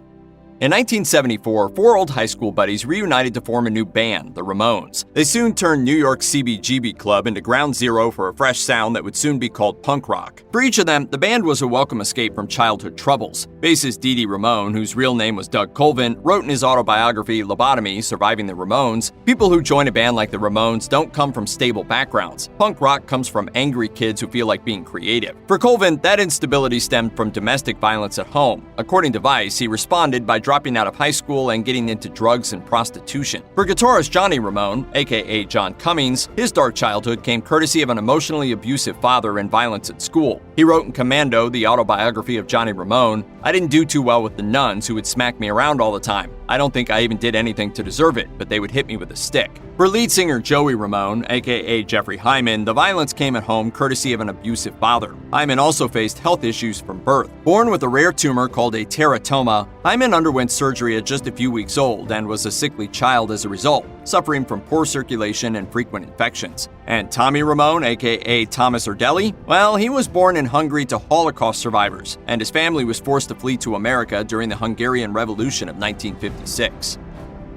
[SPEAKER 8] In 1974, four old high school buddies reunited to form a new band, the Ramones. They soon turned New York's CBGB club into ground zero for a fresh sound that would soon be called punk rock. For each of them, the band was a welcome escape from childhood troubles. Bassist Dee Ramone, whose real name was Doug Colvin, wrote in his autobiography Lobotomy: Surviving the Ramones, "People who join a band like the Ramones don't come from stable backgrounds. Punk rock comes from angry kids who feel like being creative." For Colvin, that instability stemmed from domestic violence at home. According to Vice, he responded by dropping out of high school and getting into drugs and prostitution. For guitarist Johnny Ramone, aka John Cummings, his dark childhood came courtesy of an emotionally abusive father and violence at school. He wrote in Commando, the autobiography of Johnny Ramone, "I didn't do too well with the nuns who would smack me around all the time. I don't think I even did anything to deserve it, but they would hit me with a stick." For lead singer Joey Ramone, aka Jeffrey Hyman, the violence came at home courtesy of an abusive father. Hyman also faced health issues from birth. Born with a rare tumor called a teratoma, Hyman underwent surgery at just a few weeks old and was a sickly child as a result, suffering from poor circulation and frequent infections. And Tommy Ramone, aka Thomas Erdelli, well, he was born in Hungary to Holocaust survivors, and his family was forced to flee to America during the Hungarian Revolution of 1956.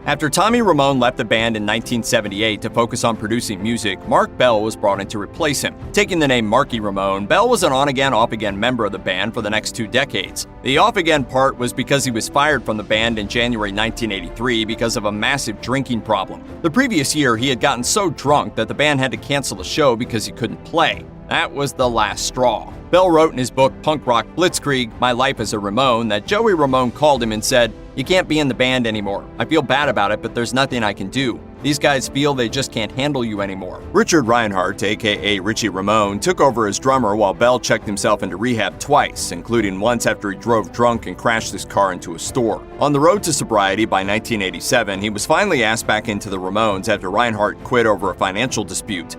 [SPEAKER 8] After Tommy Ramone left the band in 1978 to focus on producing music, Mark Bell was brought in to replace him. Taking the name Marky Ramone, Bell was an on-again, off-again member of the band for the next 2 decades. The off-again part was because he was fired from the band in January 1983 because of a massive drinking problem. The previous year, he had gotten so drunk that the band had to cancel the show because he couldn't play. That was the last straw. Bell wrote in his book Punk Rock Blitzkrieg, My Life as a Ramone, that Joey Ramone called him and said, "You can't be in the band anymore. I feel bad about it, but there's nothing I can do. These guys feel they just can't handle you anymore." Richard Reinhardt, aka Richie Ramone, took over as drummer while Bell checked himself into rehab twice, including once after he drove drunk and crashed his car into a store. On the road to sobriety by 1987, he was finally asked back into the Ramones after Reinhardt quit over a financial dispute.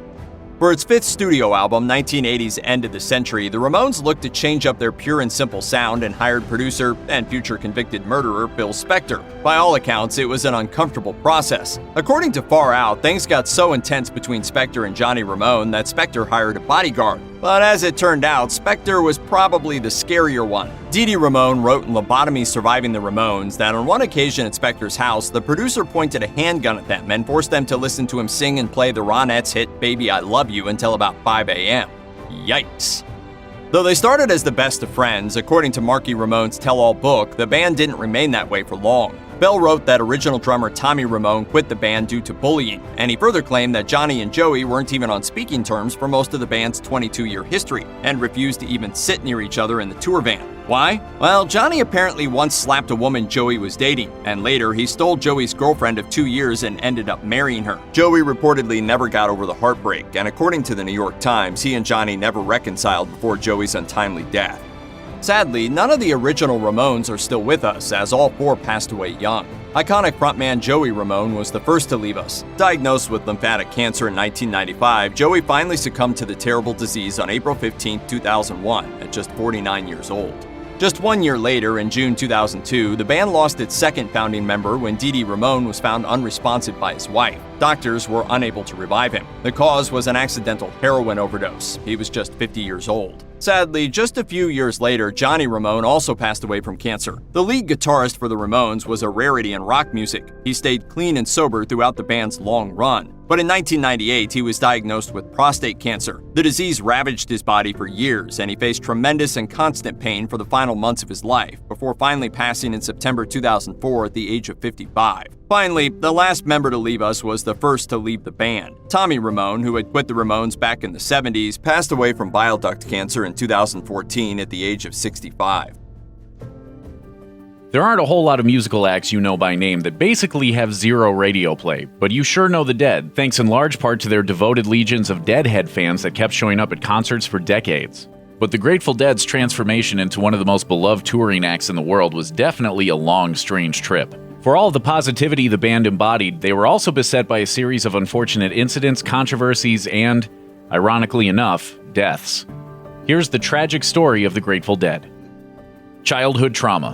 [SPEAKER 8] For its 5th studio album, 1980's End of the Century, the Ramones looked to change up their pure and simple sound and hired producer and future convicted murderer Phil Spector. By all accounts, it was an uncomfortable process. According to Far Out, things got so intense between Spector and Johnny Ramone that Spector hired a bodyguard. But as it turned out, Spector was probably the scarier one. Dee Ramone wrote in Lobotomy: Surviving the Ramones that on one occasion at Spector's house, the producer pointed a handgun at them and forced them to listen to him sing and play the Ronettes hit Baby I Love You until about 5 a.m. Yikes. Though they started as the best of friends, according to Marky Ramone's tell-all book, the band didn't remain that way for long. Bell wrote that original drummer Tommy Ramone quit the band due to bullying, and he further claimed that Johnny and Joey weren't even on speaking terms for most of the band's 22-year history, and refused to even sit near each other in the tour van. Why? Well, Johnny apparently once slapped a woman Joey was dating, and later he stole Joey's girlfriend of 2 years and ended up marrying her. Joey reportedly never got over the heartbreak, and according to the New York Times, he and Johnny never reconciled before Joey's untimely death. Sadly, none of the original Ramones are still with us, as all 4 passed away young. Iconic frontman Joey Ramone was the first to leave us. Diagnosed with lymphatic cancer in 1995, Joey finally succumbed to the terrible disease on April 15, 2001, at just 49 years old. Just 1 year later, in June 2002, the band lost its second founding member when Dee Ramone was found unresponsive by his wife. Doctors were unable to revive him. The cause was an accidental heroin overdose. He was just 50 years old. Sadly, just a few years later, Johnny Ramone also passed away from cancer. The lead guitarist for the Ramones was a rarity in rock music. He stayed clean and sober throughout the band's long run. But in 1998, he was diagnosed with prostate cancer. The disease ravaged his body for years, and he faced tremendous and constant pain for the final months of his life, before finally passing in September 2004 at the age of 55. Finally, the last member to leave us was the first to leave the band. Tommy Ramone, who had quit the Ramones back in the 70s, passed away from bile duct cancer in 2014 at the age of 65.
[SPEAKER 9] There aren't a whole lot of musical acts you know by name that basically have zero radio play, but you sure know the Dead, thanks in large part to their devoted legions of Deadhead fans that kept showing up at concerts for decades. But the Grateful Dead's transformation into one of the most beloved touring acts in the world was definitely a long, strange trip. For all of the positivity the band embodied, they were also beset by a series of unfortunate incidents, controversies, and, ironically enough, deaths. Here's the tragic story of the Grateful Dead. Childhood trauma.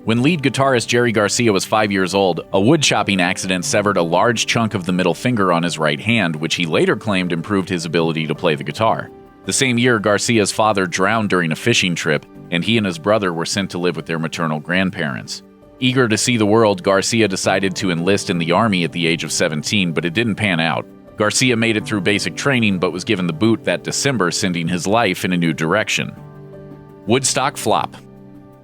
[SPEAKER 9] When lead guitarist Jerry Garcia was 5 years old, a wood chopping accident severed a large chunk of the middle finger on his right hand, which he later claimed improved his ability to play the guitar. The same year, Garcia's father drowned during a fishing trip, and he and his brother were sent to live with their maternal grandparents. Eager to see the world, Garcia decided to enlist in the Army at the age of 17, but it didn't pan out. Garcia made it through basic training, but was given the boot that December, sending his life in a new direction. Woodstock flop.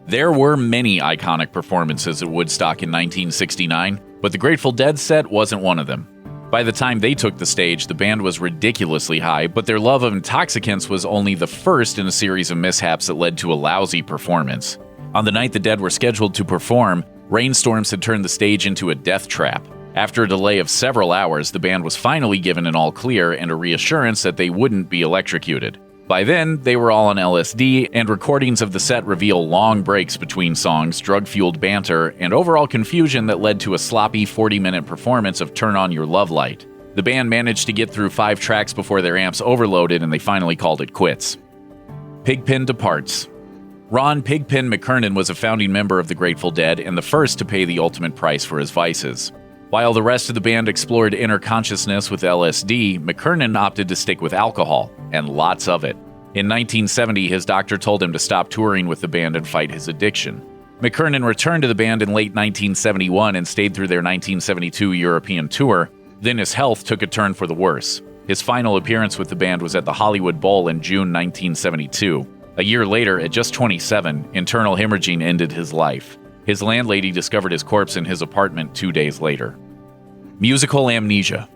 [SPEAKER 9] There were many iconic performances at Woodstock in 1969, but the Grateful Dead set wasn't one of them. By the time they took the stage, the band was ridiculously high, but their love of intoxicants was only the first in a series of mishaps that led to a lousy performance. On the night the Dead were scheduled to perform, rainstorms had turned the stage into a death trap. After a delay of several hours, the band was finally given an all clear and a reassurance that they wouldn't be electrocuted. By then, they were all on LSD, and recordings of the set reveal long breaks between songs, drug-fueled banter, and overall confusion that led to a sloppy 40-minute performance of Turn On Your Love Light. The band managed to get through 5 tracks before their amps overloaded, and they finally called it quits. Pigpen departs. Ron Pigpen McKernan was a founding member of the Grateful Dead and the first to pay the ultimate price for his vices. While the rest of the band explored inner consciousness with LSD, McKernan opted to stick with alcohol, and lots of it. In 1970, his doctor told him to stop touring with the band and fight his addiction. McKernan returned to the band in late 1971 and stayed through their 1972 European tour. Then his health took a turn for the worse. His final appearance with the band was at the Hollywood Bowl in June 1972. A year later, at just 27, internal hemorrhaging ended his life. His landlady discovered his corpse in his apartment 2 days later. Musical amnesia.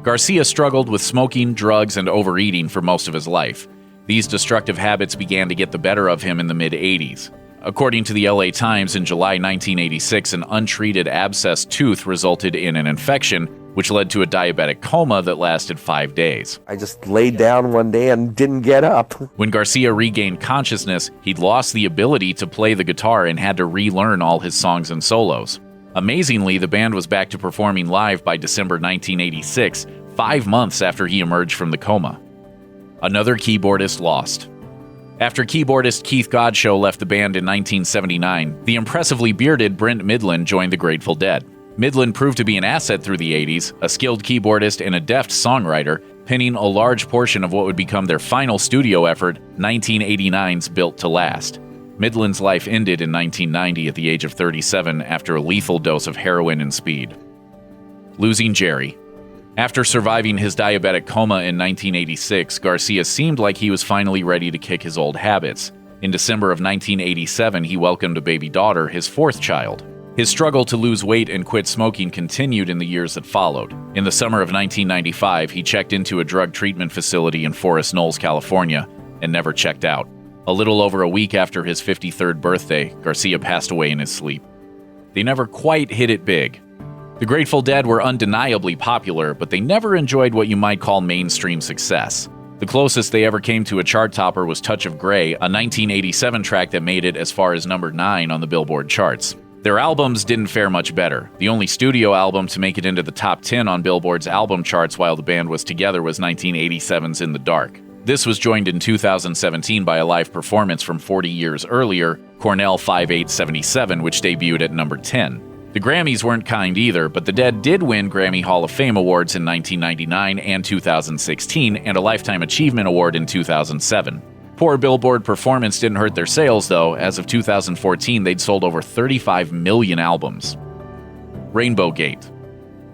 [SPEAKER 9] Garcia struggled with smoking, drugs, and overeating for most of his life. These destructive habits began to get the better of him in the mid-'80s. According to the LA Times, in July 1986, an untreated abscessed tooth resulted in an infection, which led to a diabetic coma that lasted 5 days.
[SPEAKER 10] I just laid down one day and didn't get up.
[SPEAKER 9] When Garcia regained consciousness, he'd lost the ability to play the guitar and had to relearn all his songs and solos. Amazingly, the band was back to performing live by December 1986, 5 months after he emerged from the coma. Another keyboardist lost. After keyboardist Keith Godchaux left the band in 1979, the impressively bearded Brent Midland joined the Grateful Dead. Midland proved to be an asset through the 80s, a skilled keyboardist and a deft songwriter, penning a large portion of what would become their final studio effort, 1989's Built to Last. Midland's life ended in 1990 at the age of 37 after a lethal dose of heroin and speed. Losing Jerry. After surviving his diabetic coma in 1986, Garcia seemed like he was finally ready to kick his old habits. In December of 1987, he welcomed a baby daughter, his 4th child. His struggle to lose weight and quit smoking continued in the years that followed. In the summer of 1995, he checked into a drug treatment facility in Forest Knolls, California, and never checked out. A little over a week after his 53rd birthday, Garcia passed away in his sleep. They never quite hit it big. The Grateful Dead were undeniably popular, but they never enjoyed what you might call mainstream success. The closest they ever came to a chart topper was Touch of Grey, a 1987 track that made it as far as number 9 on the Billboard charts. Their albums didn't fare much better. The only studio album to make it into the top 10 on Billboard's album charts while the band was together was 1987's In the Dark. This was joined in 2017 by a live performance from 40 years earlier, Cornell 5877, which debuted at number 10. The Grammys weren't kind either, but the Dead did win Grammy Hall of Fame awards in 1999 and 2016, and a Lifetime Achievement Award in 2007. Poor Billboard performance didn't hurt their sales, though. As of 2014, they'd sold over 35 million albums. Rainbow Gate.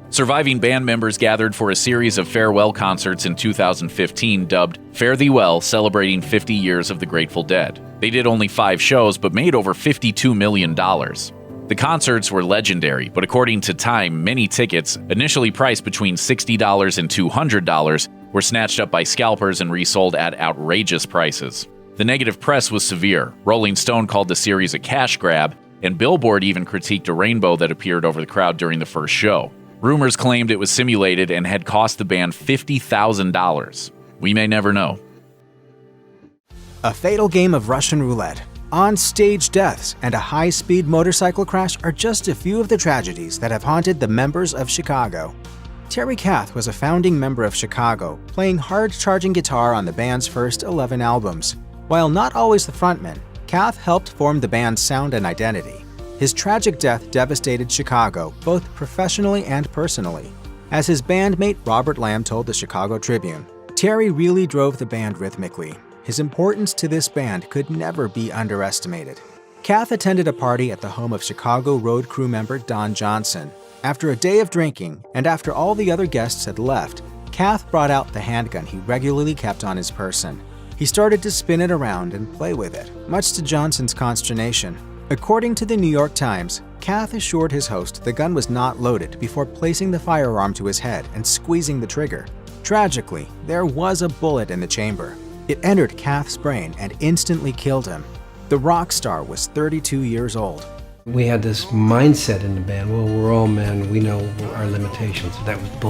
[SPEAKER 9] Surviving band members gathered for a series of farewell concerts in 2015 dubbed Fare Thee Well, celebrating 50 years of the Grateful Dead. They did only 5 shows, but made over $52 million. The concerts were legendary, but according to Time, many tickets, initially priced between $60 and $200, were snatched up by scalpers and resold at outrageous prices. The negative press was severe. Rolling Stone called the series a cash grab, and Billboard even critiqued a rainbow that appeared over the crowd during the first show. Rumors claimed it was simulated and had cost the band $50,000. We may never know.
[SPEAKER 11] A fatal game of Russian roulette. On-stage deaths and a high-speed motorcycle crash are just a few of the tragedies that have haunted the members of Chicago. Terry Kath was a founding member of Chicago, playing hard-charging guitar on the band's first 11 albums. While not always the frontman, Kath helped form the band's sound and identity. His tragic death devastated Chicago, both professionally and personally. As his bandmate Robert Lamb told the Chicago Tribune, Terry really drove the band rhythmically. His importance to this band could never be underestimated. Kath attended a party at the home of Chicago road crew member Don Johnson. After a day of drinking, and after all the other guests had left, Kath brought out the handgun he regularly kept on his person. He started to spin it around and play with it, much to Johnson's consternation. According to the New York Times, Kath assured his host the gun was not loaded before placing the firearm to his head and squeezing the trigger. Tragically, there was a bullet in the chamber. It entered Kath's brain and instantly killed him. The rock star was 32 years old.
[SPEAKER 12] We had this mindset in the band, well, we're all men, we know our limitations. That was bull.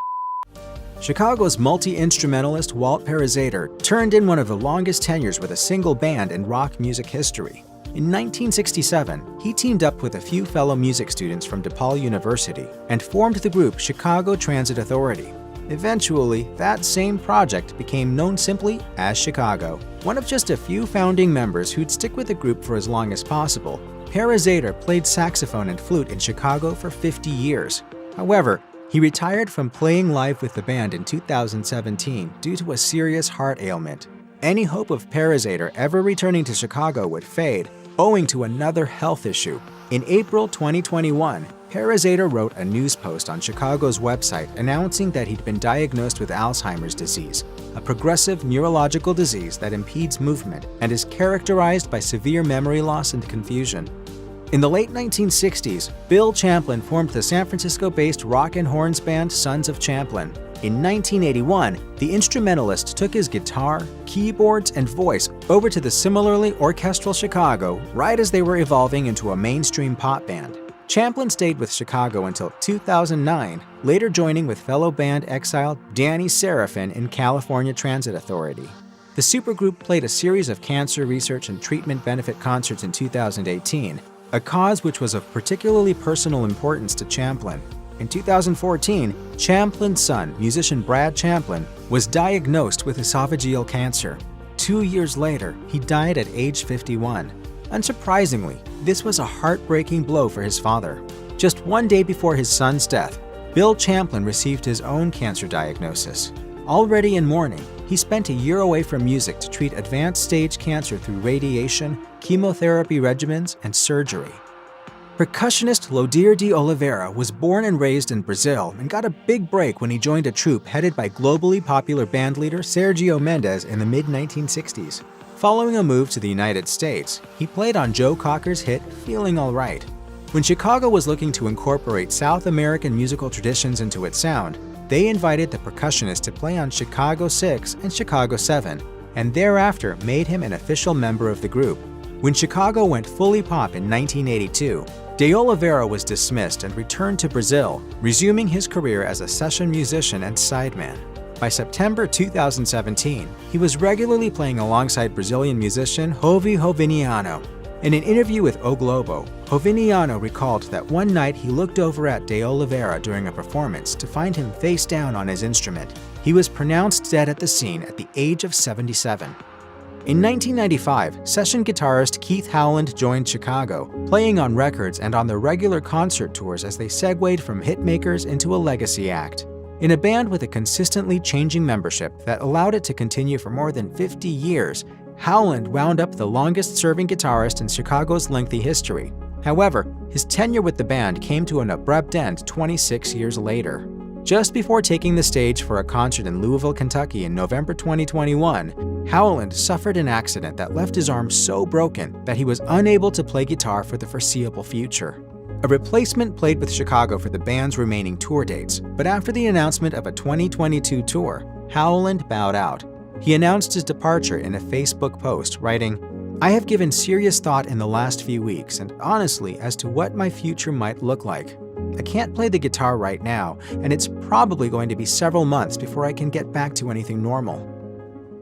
[SPEAKER 11] Chicago's multi-instrumentalist Walt Parazator turned in one of the longest tenures with a single band in rock music history. In 1967, he teamed up with a few fellow music students from DePaul University and formed the group Chicago Transit Authority. Eventually, that same project became known simply as Chicago. One of just a few founding members who'd stick with the group for as long as possible, Parazator played saxophone and flute in Chicago for 50 years. However, he retired from playing live with the band in 2017 due to a serious heart ailment. Any hope of Parazator ever returning to Chicago would fade, owing to another health issue. In April 2021, Parazator wrote a news post on Chicago's website announcing that he'd been diagnosed with Alzheimer's disease, a progressive neurological disease that impedes movement and is characterized by severe memory loss and confusion. In the late 1960s, Bill Champlin formed the San Francisco-based rock and horns band Sons of Champlin. In 1981, the instrumentalist took his guitar, keyboards, and voice over to the similarly orchestral Chicago right as they were evolving into a mainstream pop band. Champlin stayed with Chicago until 2009, later joining with fellow band exile Danny Serafin in California Transit Authority. The supergroup played a series of cancer research and treatment benefit concerts in 2018, a cause which was of particularly personal importance to Champlin. In 2014, Champlin's son, musician Brad Champlin, was diagnosed with esophageal cancer. 2 years later, he died at age 51. Unsurprisingly, this was a heartbreaking blow for his father. Just one day before his son's death, Bill Champlin received his own cancer diagnosis. Already in mourning, he spent a year away from music to treat advanced stage cancer through radiation, chemotherapy regimens, and surgery. Percussionist Lodir de Oliveira was born and raised in Brazil and got a big break when he joined a troupe headed by globally popular bandleader Sergio Mendes in the mid-1960s. Following a move to the United States, he played on Joe Cocker's hit Feeling Alright. When Chicago was looking to incorporate South American musical traditions into its sound, they invited the percussionist to play on Chicago 6 and Chicago 7, and thereafter made him an official member of the group. When Chicago went fully pop in 1982, De Oliveira was dismissed and returned to Brazil, resuming his career as a session musician and sideman. By September 2017, he was regularly playing alongside Brazilian musician Jovi Joviniano. In an interview with O Globo, Joviniano recalled that one night he looked over at De Oliveira during a performance to find him face down on his instrument. He was pronounced dead at the scene at the age of 77. In 1995, session guitarist Keith Howland joined Chicago, playing on records and on their regular concert tours as they segued from hitmakers into a legacy act. In a band with a consistently changing membership that allowed it to continue for more than 50 years, Howland wound up the longest-serving guitarist in Chicago's lengthy history. However, his tenure with the band came to an abrupt end 26 years later. Just before taking the stage for a concert in Louisville, Kentucky in November 2021, Howland suffered an accident that left his arm so broken that he was unable to play guitar for the foreseeable future. A replacement played with Chicago for the band's remaining tour dates, but after the announcement of a 2022 tour, Howland bowed out. He announced his departure in a Facebook post, writing, "I have given serious thought in the last few weeks, and honestly, as to what my future might look like. I can't play the guitar right now, and it's probably going to be several months before I can get back to anything normal."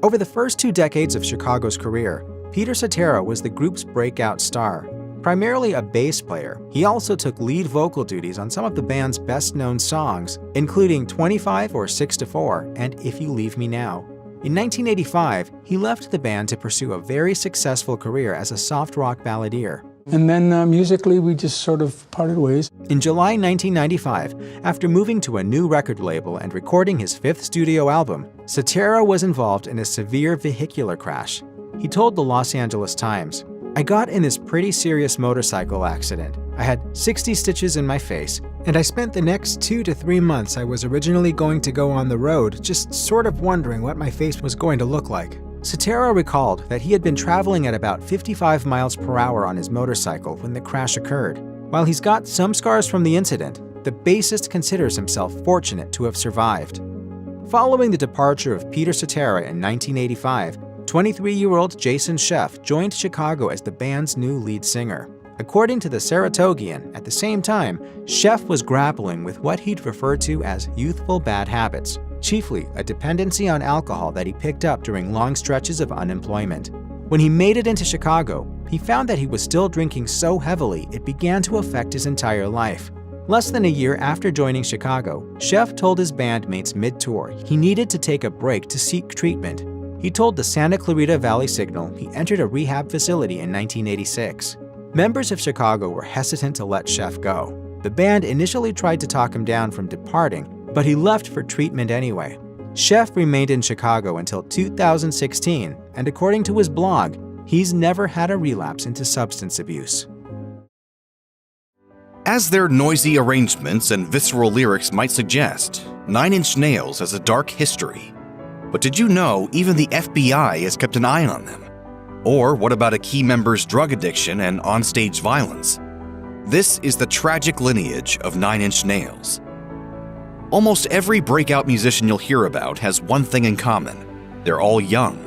[SPEAKER 11] Over the first 2 decades of Chicago's career, Peter Cetera was the group's breakout star. Primarily a bass player, he also took lead vocal duties on some of the band's best-known songs, including 25 or 6-4 and If You Leave Me Now. In 1985, he left the band to pursue a very successful career as a soft rock balladeer.
[SPEAKER 13] And then musically, we just sort of parted ways.
[SPEAKER 11] In July 1995, after moving to a new record label and recording his 5th studio album, Cetera was involved in a severe vehicular crash. He told the Los Angeles Times, "I got in this pretty serious motorcycle accident. I had 60 stitches in my face, and I spent the next 2 to 3 months I was originally going to go on the road just sort of wondering what my face was going to look like." Cetera recalled that he had been traveling at about 55 miles per hour on his motorcycle when the crash occurred. While he's got some scars from the incident, the bassist considers himself fortunate to have survived. Following the departure of Peter Cetera in 1985, 23-year-old Jason Scheff joined Chicago as the band's new lead singer. According to the Saratogian, at the same time, Scheff was grappling with what he'd refer to as youthful bad habits, chiefly a dependency on alcohol that he picked up during long stretches of unemployment. When he made it into Chicago, he found that he was still drinking so heavily it began to affect his entire life. Less than a year after joining Chicago, Scheff told his bandmates mid-tour he needed to take a break to seek treatment. He told the Santa Clarita Valley Signal he entered a rehab facility in 1986. Members of Chicago were hesitant to let Scheff go. The band initially tried to talk him down from departing, but he left for treatment anyway. Scheff remained in Chicago until 2016, and according to his blog, he's never had a relapse into substance abuse.
[SPEAKER 14] As their noisy arrangements and visceral lyrics might suggest, Nine Inch Nails has a dark history. But did you know even the FBI has kept an eye on them? Or what about a key member's drug addiction and onstage violence? This is the tragic lineage of Nine Inch Nails. Almost every breakout musician you'll hear about has one thing in common. They're all young.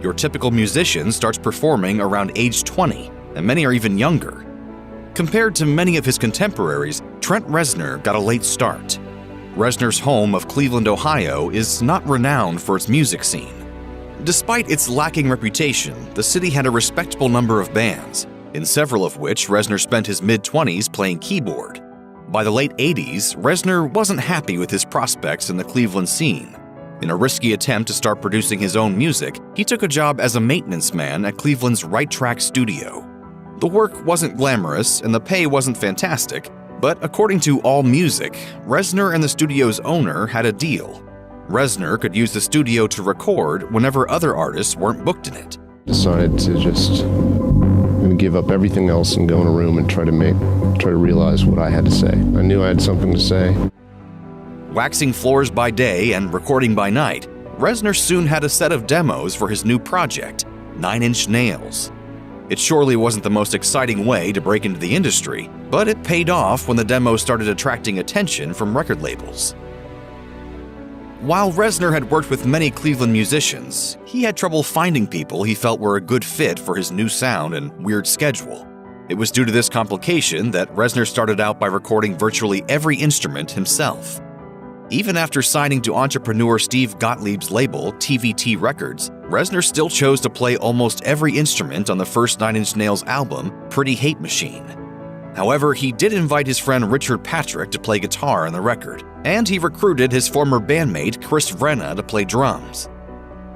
[SPEAKER 14] Your typical musician starts performing around age 20, and many are even younger. Compared to many of his contemporaries, Trent Reznor got a late start. Reznor's home of Cleveland, Ohio is not renowned for its music scene. Despite its lacking reputation, the city had a respectable number of bands, in several of which Reznor spent his mid-20s playing keyboard. By the late 80s, Reznor wasn't happy with his prospects in the Cleveland scene. In a risky attempt to start producing his own music, he took a job as a maintenance man at Cleveland's Right Track studio. The work wasn't glamorous and the pay wasn't fantastic, but according to AllMusic, Reznor and the studio's owner had a deal. Reznor could use the studio to record whenever other artists weren't booked in it.
[SPEAKER 15] Decided to just give up everything else and go in a room and try to realize what I had to say. I knew I had something to say.
[SPEAKER 14] Waxing floors by day and recording by night, Reznor soon had a set of demos for his new project, 9 Inch Nails. It surely wasn't the most exciting way to break into the industry, but it paid off when the demos started attracting attention from record labels. While Reznor had worked with many Cleveland musicians, he had trouble finding people he felt were a good fit for his new sound and weird schedule. It was due to this complication that Reznor started out by recording virtually every instrument himself. Even after signing to entrepreneur Steve Gottlieb's label, TVT Records, Reznor still chose to play almost every instrument on the first 9 Inch Nails album, Pretty Hate Machine. However, he did invite his friend Richard Patrick to play guitar on the record, and he recruited his former bandmate Chris Vrenna to play drums.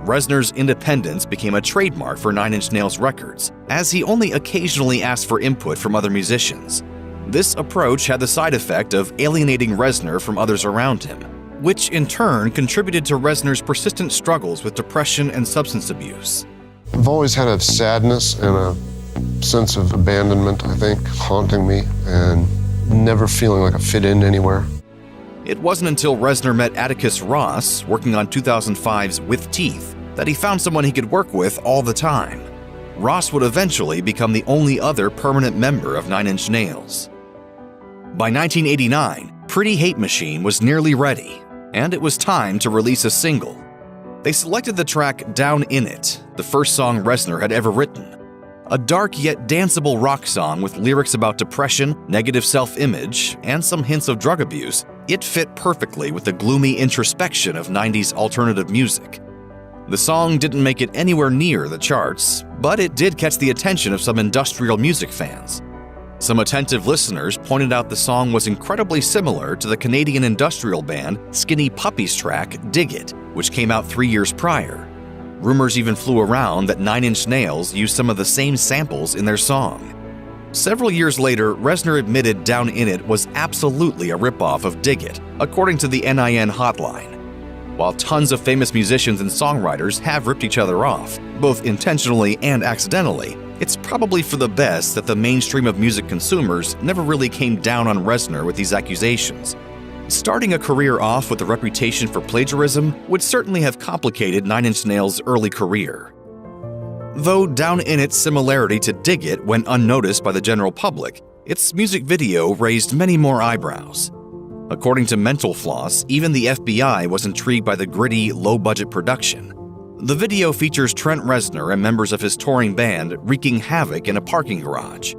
[SPEAKER 14] Reznor's independence became a trademark for 9 Inch Nails Records, as he only occasionally asked for input from other musicians. This approach had the side effect of alienating Reznor from others around him, which in turn contributed to Reznor's persistent struggles with depression and substance abuse.
[SPEAKER 15] I've always had a sadness and a sense of abandonment, I think, haunting me, and never feeling like I fit in anywhere.
[SPEAKER 14] It wasn't until Reznor met Atticus Ross, working on 2005's With Teeth, that he found someone he could work with all the time. Ross would eventually become the only other permanent member of 9 Inch Nails. By 1989, Pretty Hate Machine was nearly ready, and it was time to release a single. They selected the track Down In It, the first song Reznor had ever written. A dark yet danceable rock song with lyrics about depression, negative self-image, and some hints of drug abuse, it fit perfectly with the gloomy introspection of 90s alternative music. The song didn't make it anywhere near the charts, but it did catch the attention of some industrial music fans. Some attentive listeners pointed out the song was incredibly similar to the Canadian industrial band Skinny Puppy's track Dig It, which came out 3 years prior. Rumors even flew around that 9 Inch Nails used some of the same samples in their song. Several years later, Reznor admitted Down In It was absolutely a ripoff of Dig It, according to the NIN hotline. While tons of famous musicians and songwriters have ripped each other off, both intentionally and accidentally, it's probably for the best that the mainstream of music consumers never really came down on Reznor with these accusations. Starting a career off with a reputation for plagiarism would certainly have complicated 9 Inch Nails' early career. Though Down In It's similarity to Dig It went unnoticed by the general public, its music video raised many more eyebrows. According to Mental Floss, even the FBI was intrigued by the gritty, low-budget production. The video features Trent Reznor and members of his touring band wreaking havoc in a parking garage.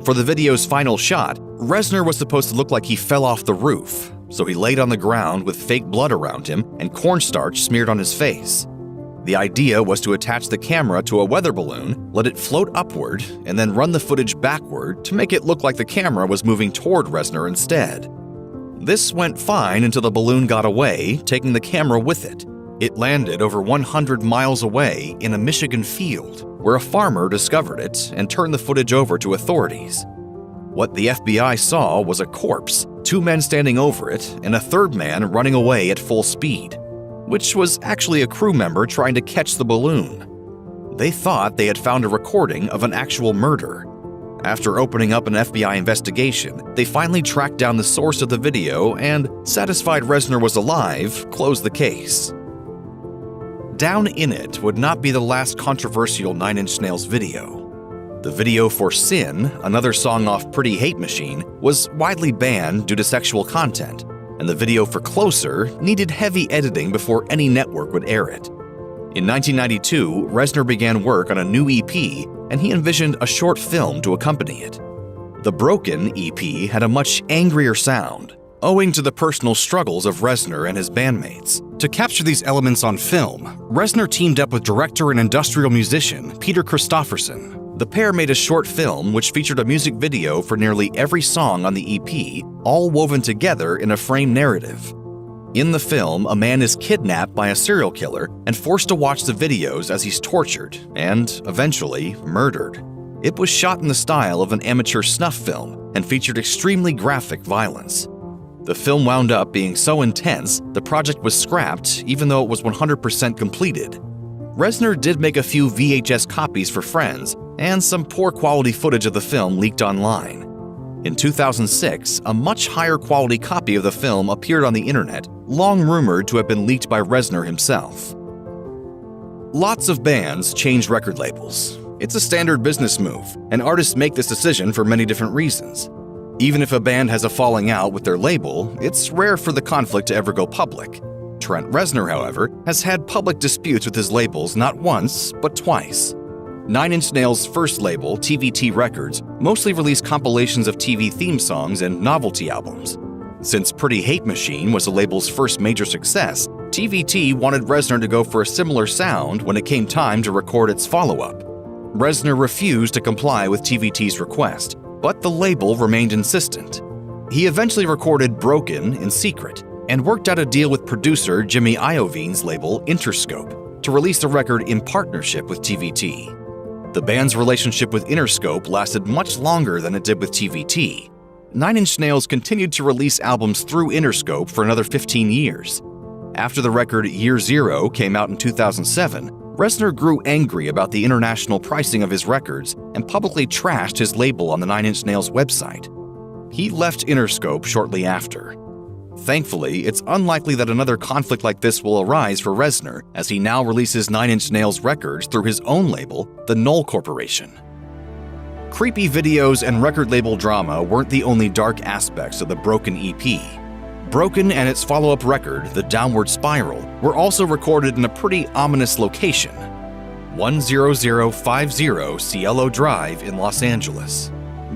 [SPEAKER 14] For the video's final shot, Reznor was supposed to look like he fell off the roof, so he laid on the ground with fake blood around him and cornstarch smeared on his face. The idea was to attach the camera to a weather balloon, let it float upward, and then run the footage backward to make it look like the camera was moving toward Reznor instead. This went fine until the balloon got away, taking the camera with it. It landed over 100 miles away in a Michigan field, where a farmer discovered it and turned the footage over to authorities. What the FBI saw was a corpse, 2 men standing over it, and a third man running away at full speed, which was actually a crew member trying to catch the balloon. They thought they had found a recording of an actual murder. After opening up an FBI investigation, they finally tracked down the source of the video and, satisfied Reznor was alive, closed the case. Down In It would not be the last controversial 9 Inch Nails video. The video for Sin, another song off Pretty Hate Machine, was widely banned due to sexual content, and the video for Closer needed heavy editing before any network would air it. In 1992, Reznor began work on a new EP, and he envisioned a short film to accompany it. The Broken EP had a much angrier sound, owing to the personal struggles of Reznor and his bandmates. To capture these elements on film, Reznor teamed up with director and industrial musician Peter Christopherson. The pair made a short film which featured a music video for nearly every song on the EP, all woven together in a framed narrative. In the film, a man is kidnapped by a serial killer and forced to watch the videos as he's tortured and, eventually, murdered. It was shot in the style of an amateur snuff film and featured extremely graphic violence. The film wound up being so intense, the project was scrapped even though it was 100% completed. Reznor did make a few VHS copies for friends, and some poor quality footage of the film leaked online. In 2006, a much higher quality copy of the film appeared on the internet, long rumored to have been leaked by Reznor himself. Lots of bands change record labels. It's a standard business move, and artists make this decision for many different reasons. Even if a band has a falling out with their label, it's rare for the conflict to ever go public. Trent Reznor, however, has had public disputes with his labels not once, but twice. 9 Inch Nails' first label, TVT Records, mostly released compilations of TV theme songs and novelty albums. Since Pretty Hate Machine was the label's first major success, TVT wanted Reznor to go for a similar sound when it came time to record its follow-up. Reznor refused to comply with TVT's request, but the label remained insistent. He eventually recorded Broken in secret and worked out a deal with producer Jimmy Iovine's label Interscope to release the record in partnership with TVT. The band's relationship with Interscope lasted much longer than it did with TVT. 9 Inch Nails continued to release albums through Interscope for another 15 years. After the record Year Zero came out in 2007, Reznor grew angry about the international pricing of his records and publicly trashed his label on the 9 Inch Nails website. He left Interscope shortly after. Thankfully, it's unlikely that another conflict like this will arise for Reznor, as he now releases 9 Inch Nails records through his own label, the Knoll Corporation. Creepy videos and record label drama weren't the only dark aspects of the Broken EP. Broken and its follow-up record, The Downward Spiral, were also recorded in a pretty ominous location, 10050 Cielo Drive in Los Angeles.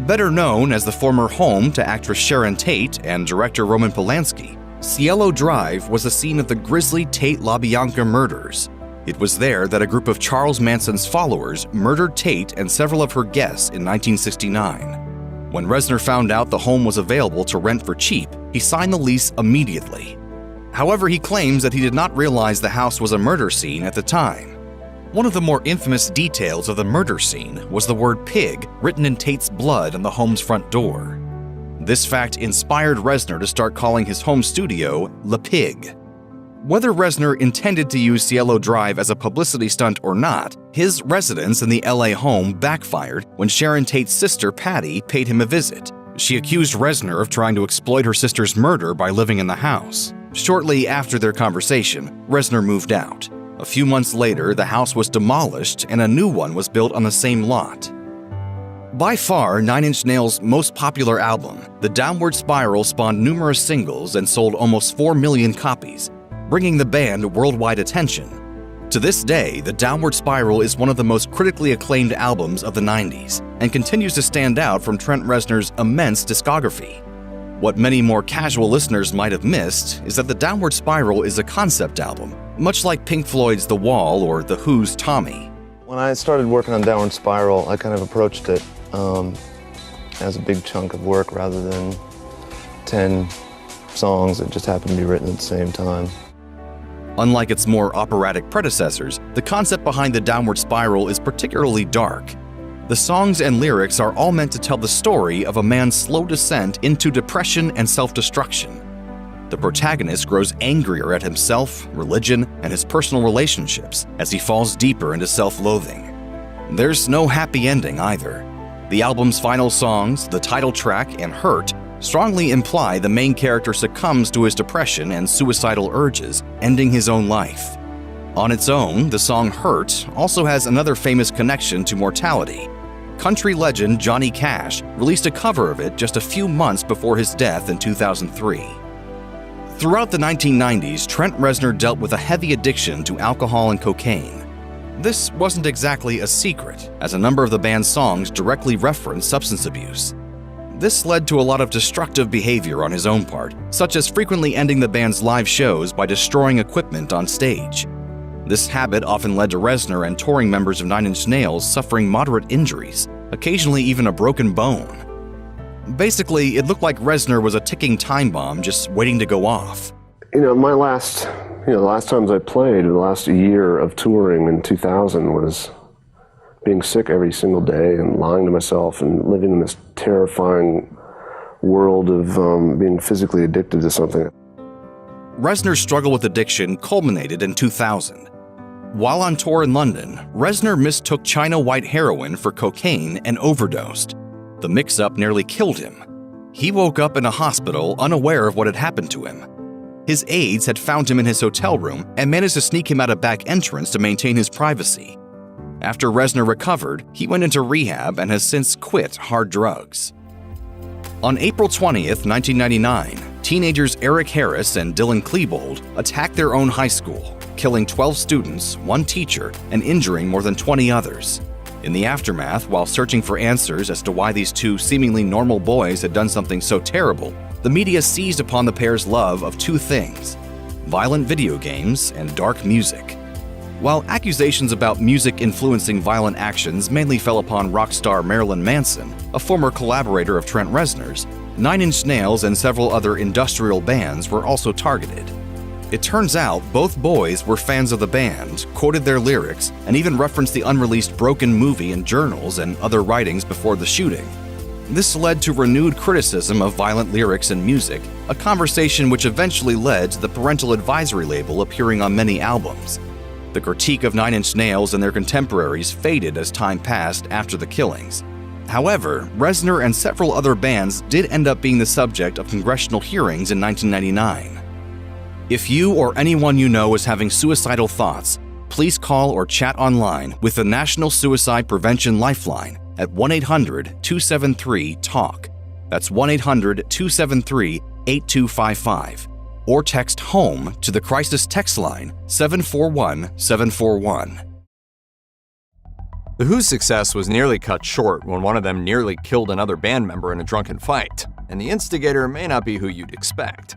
[SPEAKER 14] Better known as the former home to actress Sharon Tate and director Roman Polanski, Cielo Drive was the scene of the grisly Tate LaBianca murders. It was there that a group of Charles Manson's followers murdered Tate and several of her guests in 1969. When Reznor found out the home was available to rent for cheap, he signed the lease immediately. However, he claims that he did not realize the house was a murder scene at the time. One of the more infamous details of the murder scene was the word pig written in Tate's blood on the home's front door. This fact inspired Reznor to start calling his home studio Le Pig. Whether Reznor intended to use Cielo Drive as a publicity stunt or not, his residence in the LA home backfired when Sharon Tate's sister Patty paid him a visit. She accused Reznor of trying to exploit her sister's murder by living in the house. Shortly after their conversation, Reznor moved out. A few months later, the house was demolished and a new one was built on the same lot. By far, Nine Inch Nails' most popular album, The Downward Spiral, spawned numerous singles and sold almost 4 million copies, bringing the band worldwide attention. To this day, The Downward Spiral is one of the most critically acclaimed albums of the 90s and continues to stand out from Trent Reznor's immense discography. What many more casual listeners might have missed is that The Downward Spiral is a concept album, much like Pink Floyd's The Wall or The Who's Tommy.
[SPEAKER 16] When I started working on Downward Spiral, I kind of approached it as a big chunk of work rather than 10 songs that just happened to be written at the same time.
[SPEAKER 14] Unlike its more operatic predecessors, the concept behind The Downward Spiral is particularly dark. The songs and lyrics are all meant to tell the story of a man's slow descent into depression and self-destruction. The protagonist grows angrier at himself, religion, and his personal relationships as he falls deeper into self-loathing. There's no happy ending either. The album's final songs, the title track and Hurt, strongly imply the main character succumbs to his depression and suicidal urges, ending his own life. On its own, the song Hurt also has another famous connection to mortality. Country legend Johnny Cash released a cover of it just a few months before his death in 2003. Throughout the 1990s, Trent Reznor dealt with a heavy addiction to alcohol and cocaine. This wasn't exactly a secret, as a number of the band's songs directly reference substance abuse. This led to a lot of destructive behavior on his own part, such as frequently ending the band's live shows by destroying equipment on stage. This habit often led to Reznor and touring members of Nine Inch Nails suffering moderate injuries, occasionally even a broken bone. Basically, it looked like Reznor was a ticking time bomb just waiting to go off.
[SPEAKER 15] The last times I played, the last year of touring in 2000 was being sick every single day and lying to myself and living in this terrifying world of being physically addicted to something.
[SPEAKER 14] Reznor's struggle with addiction culminated in 2000. While on tour in London, Reznor mistook China white heroin for cocaine and overdosed. The mix-up nearly killed him. He woke up in a hospital unaware of what had happened to him. His aides had found him in his hotel room and managed to sneak him out a back entrance to maintain his privacy. After Reznor recovered, he went into rehab and has since quit hard drugs. On April 20th, 1999, teenagers Eric Harris and Dylan Klebold attacked their own high school, killing 12 students, 1 teacher, and injuring more than 20 others. In the aftermath, while searching for answers as to why these two seemingly normal boys had done something so terrible, the media seized upon the pair's love of 2 things: violent video games and dark music. While accusations about music influencing violent actions mainly fell upon rock star Marilyn Manson, a former collaborator of Trent Reznor's, Nine Inch Nails and several other industrial bands were also targeted. It turns out both boys were fans of the band, quoted their lyrics, and even referenced the unreleased Broken movie in journals and other writings before the shooting. This led to renewed criticism of violent lyrics and music, a conversation which eventually led to the parental advisory label appearing on many albums. The critique of Nine Inch Nails and their contemporaries faded as time passed after the killings. However, Reznor and several other bands did end up being the subject of congressional hearings in 1999. If you or anyone you know is having suicidal thoughts, please call or chat online with the National Suicide Prevention Lifeline at 1-800-273-TALK. That's 1-800-273-8255. Or text HOME to the crisis text line 741-741.
[SPEAKER 8] The Who's success was nearly cut short when one of them nearly killed another band member in a drunken fight, and the instigator may not be who you'd expect.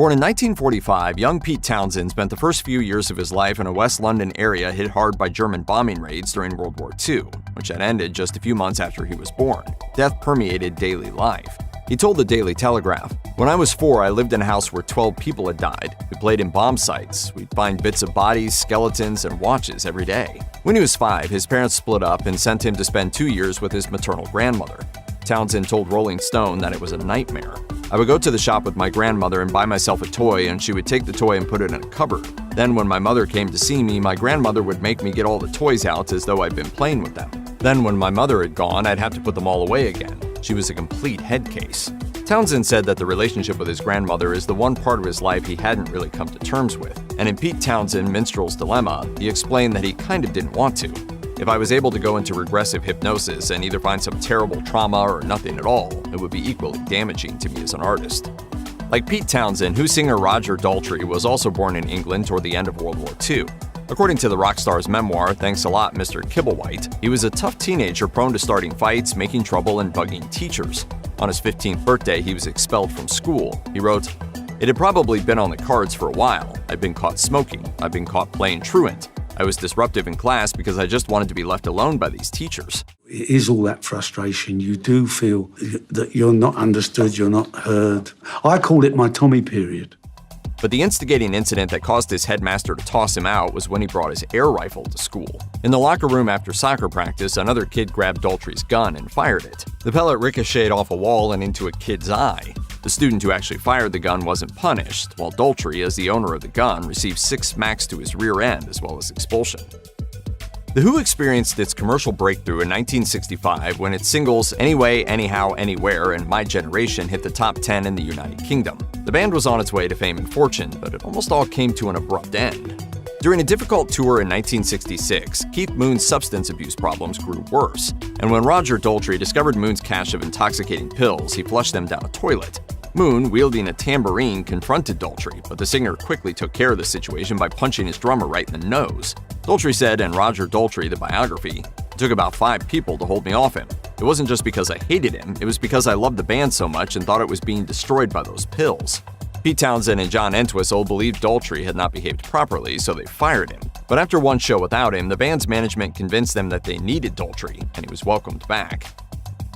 [SPEAKER 8] Born in 1945, young Pete Townshend spent the first few years of his life in a West London area hit hard by German bombing raids during World War II, which had ended just a few months after he was born. Death permeated daily life. He told the Daily Telegraph, "When I was 4, I lived in a house where 12 people had died. We played in bomb sites. We'd find bits of bodies, skeletons, and watches every day." When he was 5, his parents split up and sent him to spend 2 years with his maternal grandmother. Townshend told Rolling Stone that it was a nightmare. "I would go to the shop with my grandmother and buy myself a toy, and she would take the toy and put it in a cupboard. Then when my mother came to see me, my grandmother would make me get all the toys out as though I'd been playing with them. Then when my mother had gone, I'd have to put them all away again. She was a complete head case." Townshend said that the relationship with his grandmother is the one part of his life he hadn't really come to terms with. And in Pete Townshend, Minstrel's Dilemma, he explained that he kind of didn't want to. "If I was able to go into regressive hypnosis and either find some terrible trauma or nothing at all, it would be equally damaging to me as an artist." Like Pete Townshend, whose singer Roger Daltrey was also born in England toward the end of World War II. According to the rock star's memoir, Thanks a Lot, Mr. Kibblewhite, he was a tough teenager prone to starting fights, making trouble, and bugging teachers. On his 15th birthday, he was expelled from school. He wrote, "It had probably been on the cards for a while. I'd been caught smoking. I'd been caught playing truant. I was disruptive in class because I just wanted to be left alone by these teachers."
[SPEAKER 17] It is all that frustration. You do feel that you're not understood, you're not heard. I call it my Tommy period.
[SPEAKER 8] But the instigating incident that caused his headmaster to toss him out was when he brought his air rifle to school. In the locker room after soccer practice, another kid grabbed Daltrey's gun and fired it. The pellet ricocheted off a wall and into a kid's eye. The student who actually fired the gun wasn't punished, while Daltrey, as the owner of the gun, received 6 smacks to his rear end as well as expulsion. The Who experienced its commercial breakthrough in 1965 when its singles Anyway, Anyhow, Anywhere and My Generation hit the top 10 in the United Kingdom. The band was on its way to fame and fortune, but it almost all came to an abrupt end. During a difficult tour in 1966, Keith Moon's substance abuse problems grew worse, and when Roger Daltrey discovered Moon's cache of intoxicating pills, he flushed them down a toilet. Moon, wielding a tambourine, confronted Daltrey, but the singer quickly took care of the situation by punching his drummer right in the nose. Daltrey said in Roger Daltrey, the biography, "It took about 5 people to hold me off him. It wasn't just because I hated him, it was because I loved the band so much and thought it was being destroyed by those pills." Pete Townshend and John Entwistle believed Daltrey had not behaved properly, so they fired him. But after one show without him, the band's management convinced them that they needed Daltrey, and he was welcomed back.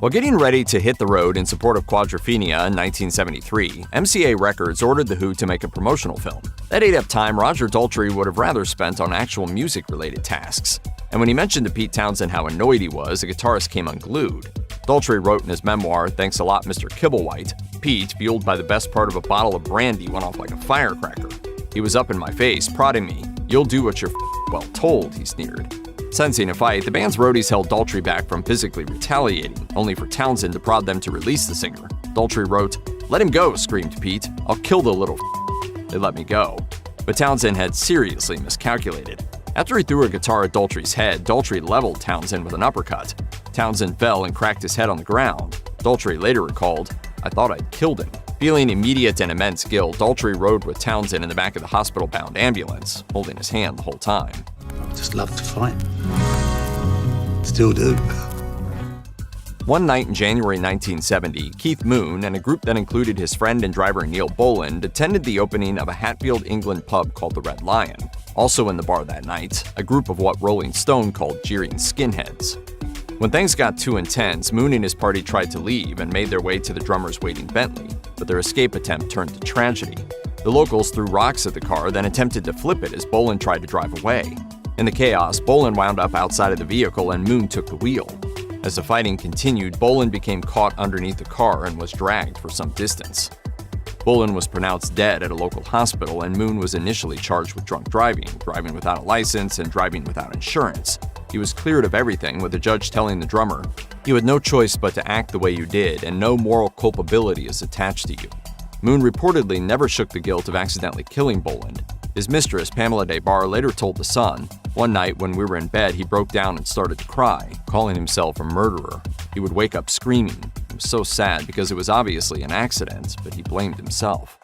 [SPEAKER 8] While getting ready to hit the road in support of Quadrophenia in 1973, MCA Records ordered The Who to make a promotional film. That ate-up time Roger Daltrey would have rather spent on actual music-related tasks. And when he mentioned to Pete Townshend how annoyed he was, the guitarist came unglued. Daltrey wrote in his memoir, Thanks a Lot, Mr. Kibblewhite, "Pete, fueled by the best part of a bottle of brandy, went off like a firecracker. He was up in my face, prodding me. 'You'll do what you're well told,' he sneered." Sensing a fight, the band's roadies held Daltrey back from physically retaliating, only for Townshend to prod them to release the singer. Daltrey wrote, "Let him go," screamed Pete. "I'll kill the little They let me go. But Townshend had seriously miscalculated. After he threw a guitar at Daltrey's head, Daltrey leveled Townshend with an uppercut. Townshend fell and cracked his head on the ground. Daltrey later recalled, "I thought I'd killed him." Feeling immediate and immense guilt, Daltrey rode with Townshend in the back of the hospital-bound ambulance, holding his hand the whole time.
[SPEAKER 17] I just love to fight. Still do.
[SPEAKER 8] One night in January 1970, Keith Moon and a group that included his friend and driver Neil Boland attended the opening of a Hatfield, England pub called the Red Lion. Also in the bar that night, a group of what Rolling Stone called jeering skinheads. When things got too intense, Moon and his party tried to leave and made their way to the drummer's waiting Bentley, but their escape attempt turned to tragedy. The locals threw rocks at the car, then attempted to flip it as Boland tried to drive away. In the chaos, Boland wound up outside of the vehicle and Moon took the wheel. As the fighting continued, Boland became caught underneath the car and was dragged for some distance. Boland was pronounced dead at a local hospital, and Moon was initially charged with drunk driving, driving without a license, and driving without insurance. He was cleared of everything, with the judge telling the drummer, "You had no choice but to act the way you did, and no moral culpability is attached to you." Moon reportedly never shook the guilt of accidentally killing Boland. His mistress, Pamela Des Barres, later told The Sun, "One night when we were in bed, he broke down and started to cry, calling himself a murderer. He would wake up screaming. It was so sad because it was obviously an accident, but he blamed himself."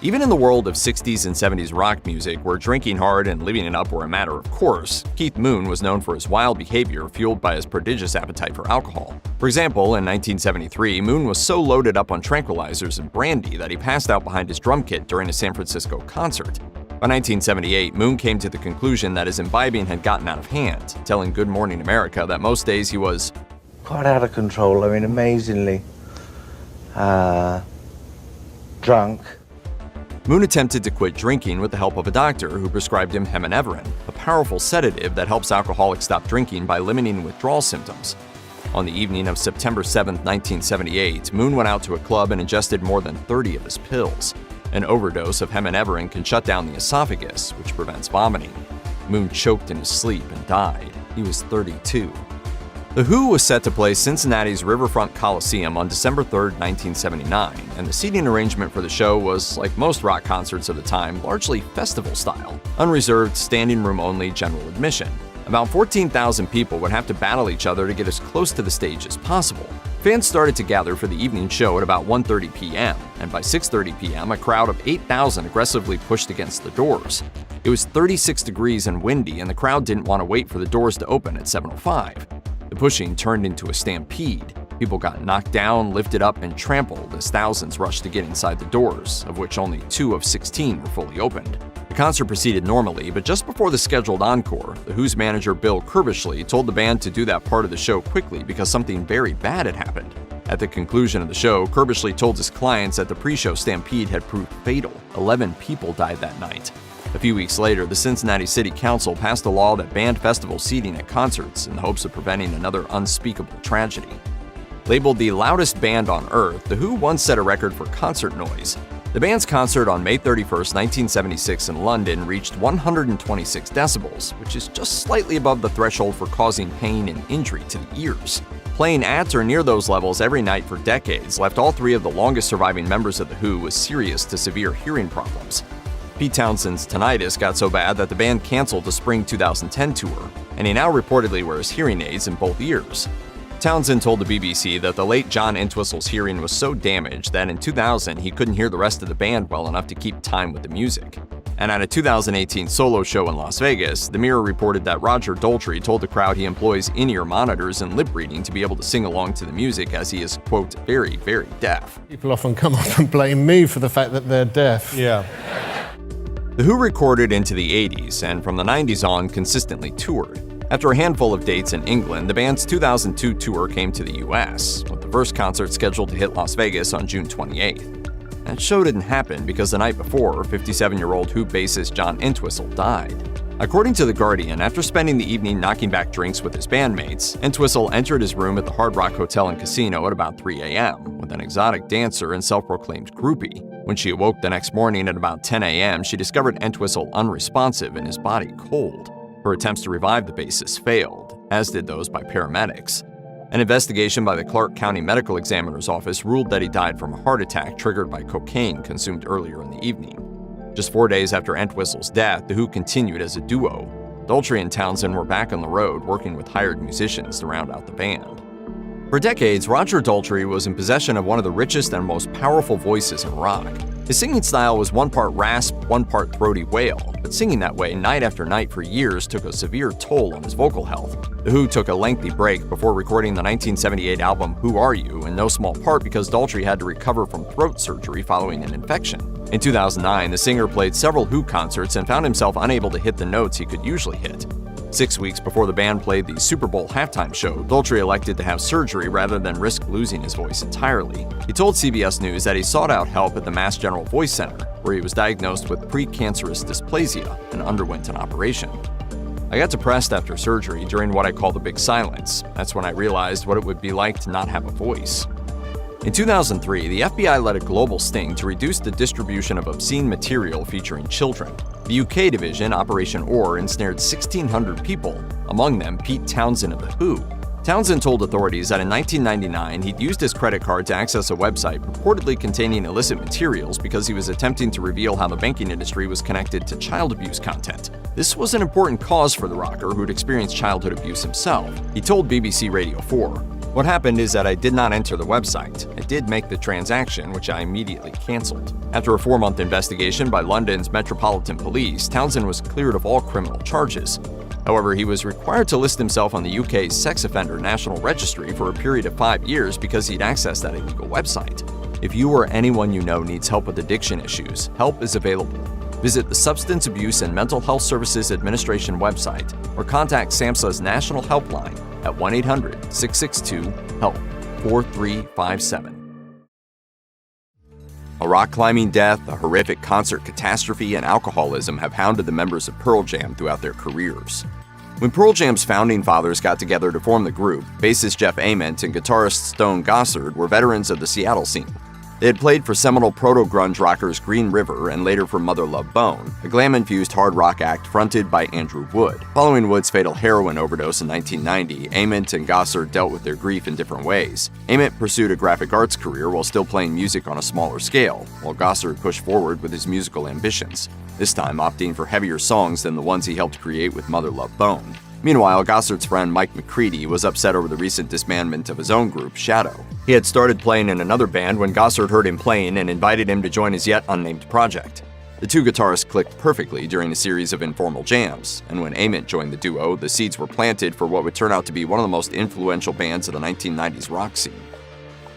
[SPEAKER 8] Even in the world of 60s and 70s rock music, where drinking hard and living it up were a matter of course, Keith Moon was known for his wild behavior fueled by his prodigious appetite for alcohol. For example, in 1973, Moon was so loaded up on tranquilizers and brandy that he passed out behind his drum kit during a San Francisco concert. By 1978, Moon came to the conclusion that his imbibing had gotten out of hand, telling Good Morning America that most days he was
[SPEAKER 10] quite out of control. I mean, amazingly drunk.
[SPEAKER 8] Moon attempted to quit drinking with the help of a doctor who prescribed him Heminevrin, a powerful sedative that helps alcoholics stop drinking by limiting withdrawal symptoms. On the evening of September 7, 1978, Moon went out to a club and ingested more than 30 of his pills. An overdose of Heminevrin can shut down the esophagus, which prevents vomiting. Moon choked in his sleep and died. He was 32. The Who was set to play Cincinnati's Riverfront Coliseum on December 3, 1979, and the seating arrangement for the show was, like most rock concerts of the time, largely festival style, unreserved, standing room only, general admission. About 14,000 people would have to battle each other to get as close to the stage as possible. Fans started to gather for the evening show at about 1:30 p.m., and by 6:30 p.m., a crowd of 8,000 aggressively pushed against the doors. It was 36 degrees and windy, and the crowd didn't want to wait for the doors to open at 7:05. The pushing turned into a stampede. People got knocked down, lifted up, and trampled as thousands rushed to get inside the doors, of which only 2 of 16 were fully opened. The concert proceeded normally, but just before the scheduled encore, The Who's manager Bill Curbishley told the band to do that part of the show quickly because something very bad had happened. At the conclusion of the show, Curbishley told his clients that the pre-show stampede had proved fatal. 11 people died that night. A few weeks later, the Cincinnati City Council passed a law that banned festival seating at concerts in the hopes of preventing another unspeakable tragedy. Labeled the loudest band on Earth, The Who once set a record for concert noise. The band's concert on May 31, 1976 in London reached 126 decibels, which is just slightly above the threshold for causing pain and injury to the ears. Playing at or near those levels every night for decades left all 3 of the longest surviving members of The Who with serious to severe hearing problems. Pete Townshend's tinnitus got so bad that the band canceled the spring 2010 tour, and he now reportedly wears hearing aids in both ears. Townshend told the BBC that the late John Entwistle's hearing was so damaged that in 2000 he couldn't hear the rest of the band well enough to keep time with the music. And at a 2018 solo show in Las Vegas, The Mirror reported that Roger Daltrey told the crowd he employs in-ear monitors and lip reading to be able to sing along to the music as he is, quote, very, very deaf.
[SPEAKER 18] People often come up and blame me for the fact that they're deaf.
[SPEAKER 2] Yeah.
[SPEAKER 8] The Who recorded into the 80s and from the 90s on consistently toured. After a handful of dates in England, the band's 2002 tour came to the US, with the first concert scheduled to hit Las Vegas on June 28th. That show didn't happen because the night before, 57-year-old Who bassist John Entwistle died. According to The Guardian, after spending the evening knocking back drinks with his bandmates, Entwistle entered his room at the Hard Rock Hotel and Casino at about 3 a.m. with an exotic dancer and self-proclaimed groupie. When she awoke the next morning at about 10 a.m., she discovered Entwistle unresponsive and his body cold. Her attempts to revive the bassist failed, as did those by paramedics. An investigation by the Clark County Medical Examiner's Office ruled that he died from a heart attack triggered by cocaine consumed earlier in the evening. Just 4 days after Entwistle's death, The Who continued as a duo. Daltrey and Townshend were back on the road working with hired musicians to round out the band. For decades, Roger Daltrey was in possession of one of the richest and most powerful voices in rock. His singing style was one part rasp, one part throaty wail, but singing that way night after night for years took a severe toll on his vocal health. The Who took a lengthy break before recording the 1978 album Who Are You, in no small part because Daltrey had to recover from throat surgery following an infection. In 2009, the singer played several Who concerts and found himself unable to hit the notes he could usually hit. 6 weeks before the band played the Super Bowl halftime show, Daltrey elected to have surgery rather than risk losing his voice entirely. He told CBS News that he sought out help at the Mass General Voice Center, where he was diagnosed with precancerous dysplasia and underwent an operation. I got depressed after surgery during what I call the big silence. That's when I realized what it would be like to not have a voice. In 2003, the FBI led a global sting to reduce the distribution of obscene material featuring children. The UK division, Operation Oar, ensnared 1,600 people, among them Pete Townsend of The Who. Townsend told authorities that in 1999 he'd used his credit card to access a website purportedly containing illicit materials because he was attempting to reveal how the banking industry was connected to child abuse content. This was an important cause for the rocker who'd experienced childhood abuse himself. He told BBC Radio 4, What happened is that I did not enter the website. I did make the transaction, which I immediately canceled. After a 4-month investigation by London's Metropolitan Police, Townsend was cleared of all criminal charges. However, he was required to list himself on the UK's Sex Offender National Registry for a period of 5 years because he'd accessed that illegal website. If you or anyone you know needs help with addiction issues, help is available. Visit the Substance Abuse and Mental Health Services Administration website or contact SAMHSA's National Helpline at 1-800-662-HELP 4357. A rock climbing death, a horrific concert catastrophe, and alcoholism have hounded the members of Pearl Jam throughout their careers. When Pearl Jam's founding fathers got together to form the group, bassist Jeff Ament and guitarist Stone Gossard were veterans of the Seattle scene. They had played for seminal proto-grunge rockers Green River and later for Mother Love Bone, a glam-infused hard rock act fronted by Andrew Wood. Following Wood's fatal heroin overdose in 1990, Ament and Gossard dealt with their grief in different ways. Ament pursued a graphic arts career while still playing music on a smaller scale, while Gossard pushed forward with his musical ambitions, this time opting for heavier songs than the ones he helped create with Mother Love Bone. Meanwhile, Gossard's friend Mike McCready was upset over the recent disbandment of his own group, Shadow. He had started playing in another band when Gossard heard him playing and invited him to join his yet unnamed project. The two guitarists clicked perfectly during a series of informal jams, and when Ament joined the duo, the seeds were planted for what would turn out to be one of the most influential bands of the 1990s rock scene.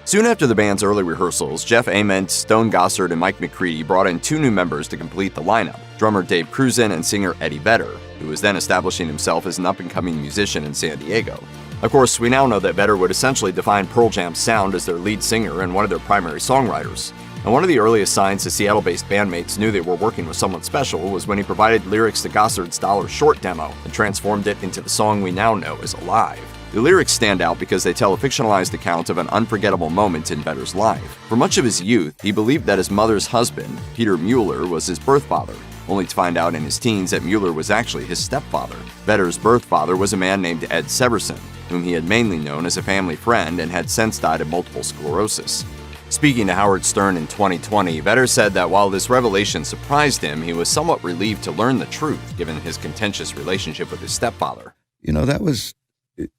[SPEAKER 8] Soon after the band's early rehearsals, Jeff Ament, Stone Gossard, and Mike McCready brought in 2 new members to complete the lineup, drummer Dave Cruzan and singer Eddie Vedder, who was then establishing himself as an up-and-coming musician in San Diego. Of course, we now know that Vedder would essentially define Pearl Jam's sound as their lead singer and one of their primary songwriters. And one of the earliest signs the Seattle-based bandmates knew they were working with someone special was when he provided lyrics to Gossard's Dollar Short demo and transformed it into the song we now know as Alive. The lyrics stand out because they tell a fictionalized account of an unforgettable moment in Vedder's life. For much of his youth, he believed that his mother's husband, Peter Mueller, was his birth father, only to find out in his teens that Mueller was actually his stepfather. Vedder's birth father was a man named Ed Severson, whom he had mainly known as a family friend and had since died of multiple sclerosis. Speaking to Howard Stern in 2020, Vedder said that while this revelation surprised him, he was somewhat relieved to learn the truth, given his contentious relationship with his stepfather.
[SPEAKER 19] You know,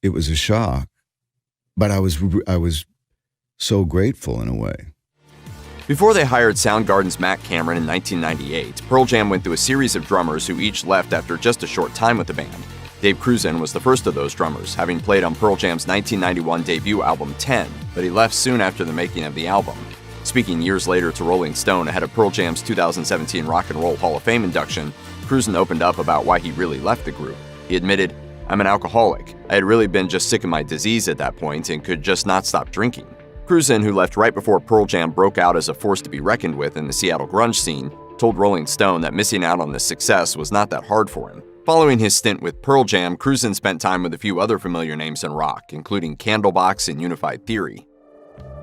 [SPEAKER 19] it was a shock, but I was so grateful in a way.
[SPEAKER 8] Before they hired Soundgarden's Matt Cameron in 1998, Pearl Jam went through a series of drummers who each left after just a short time with the band. Dave Cruzan was the first of those drummers, having played on Pearl Jam's 1991 debut album 10, but he left soon after the making of the album. Speaking years later to Rolling Stone ahead of Pearl Jam's 2017 Rock and Roll Hall of Fame induction, Cruzan opened up about why he really left the group. He admitted, "I'm an alcoholic. I had really been just sick of my disease at that point and could just not stop drinking." Cruzan, who left right before Pearl Jam broke out as a force to be reckoned with in the Seattle grunge scene, told Rolling Stone that missing out on this success was not that hard for him. Following his stint with Pearl Jam, Cruzan spent time with a few other familiar names in rock, including Candlebox and Unified Theory.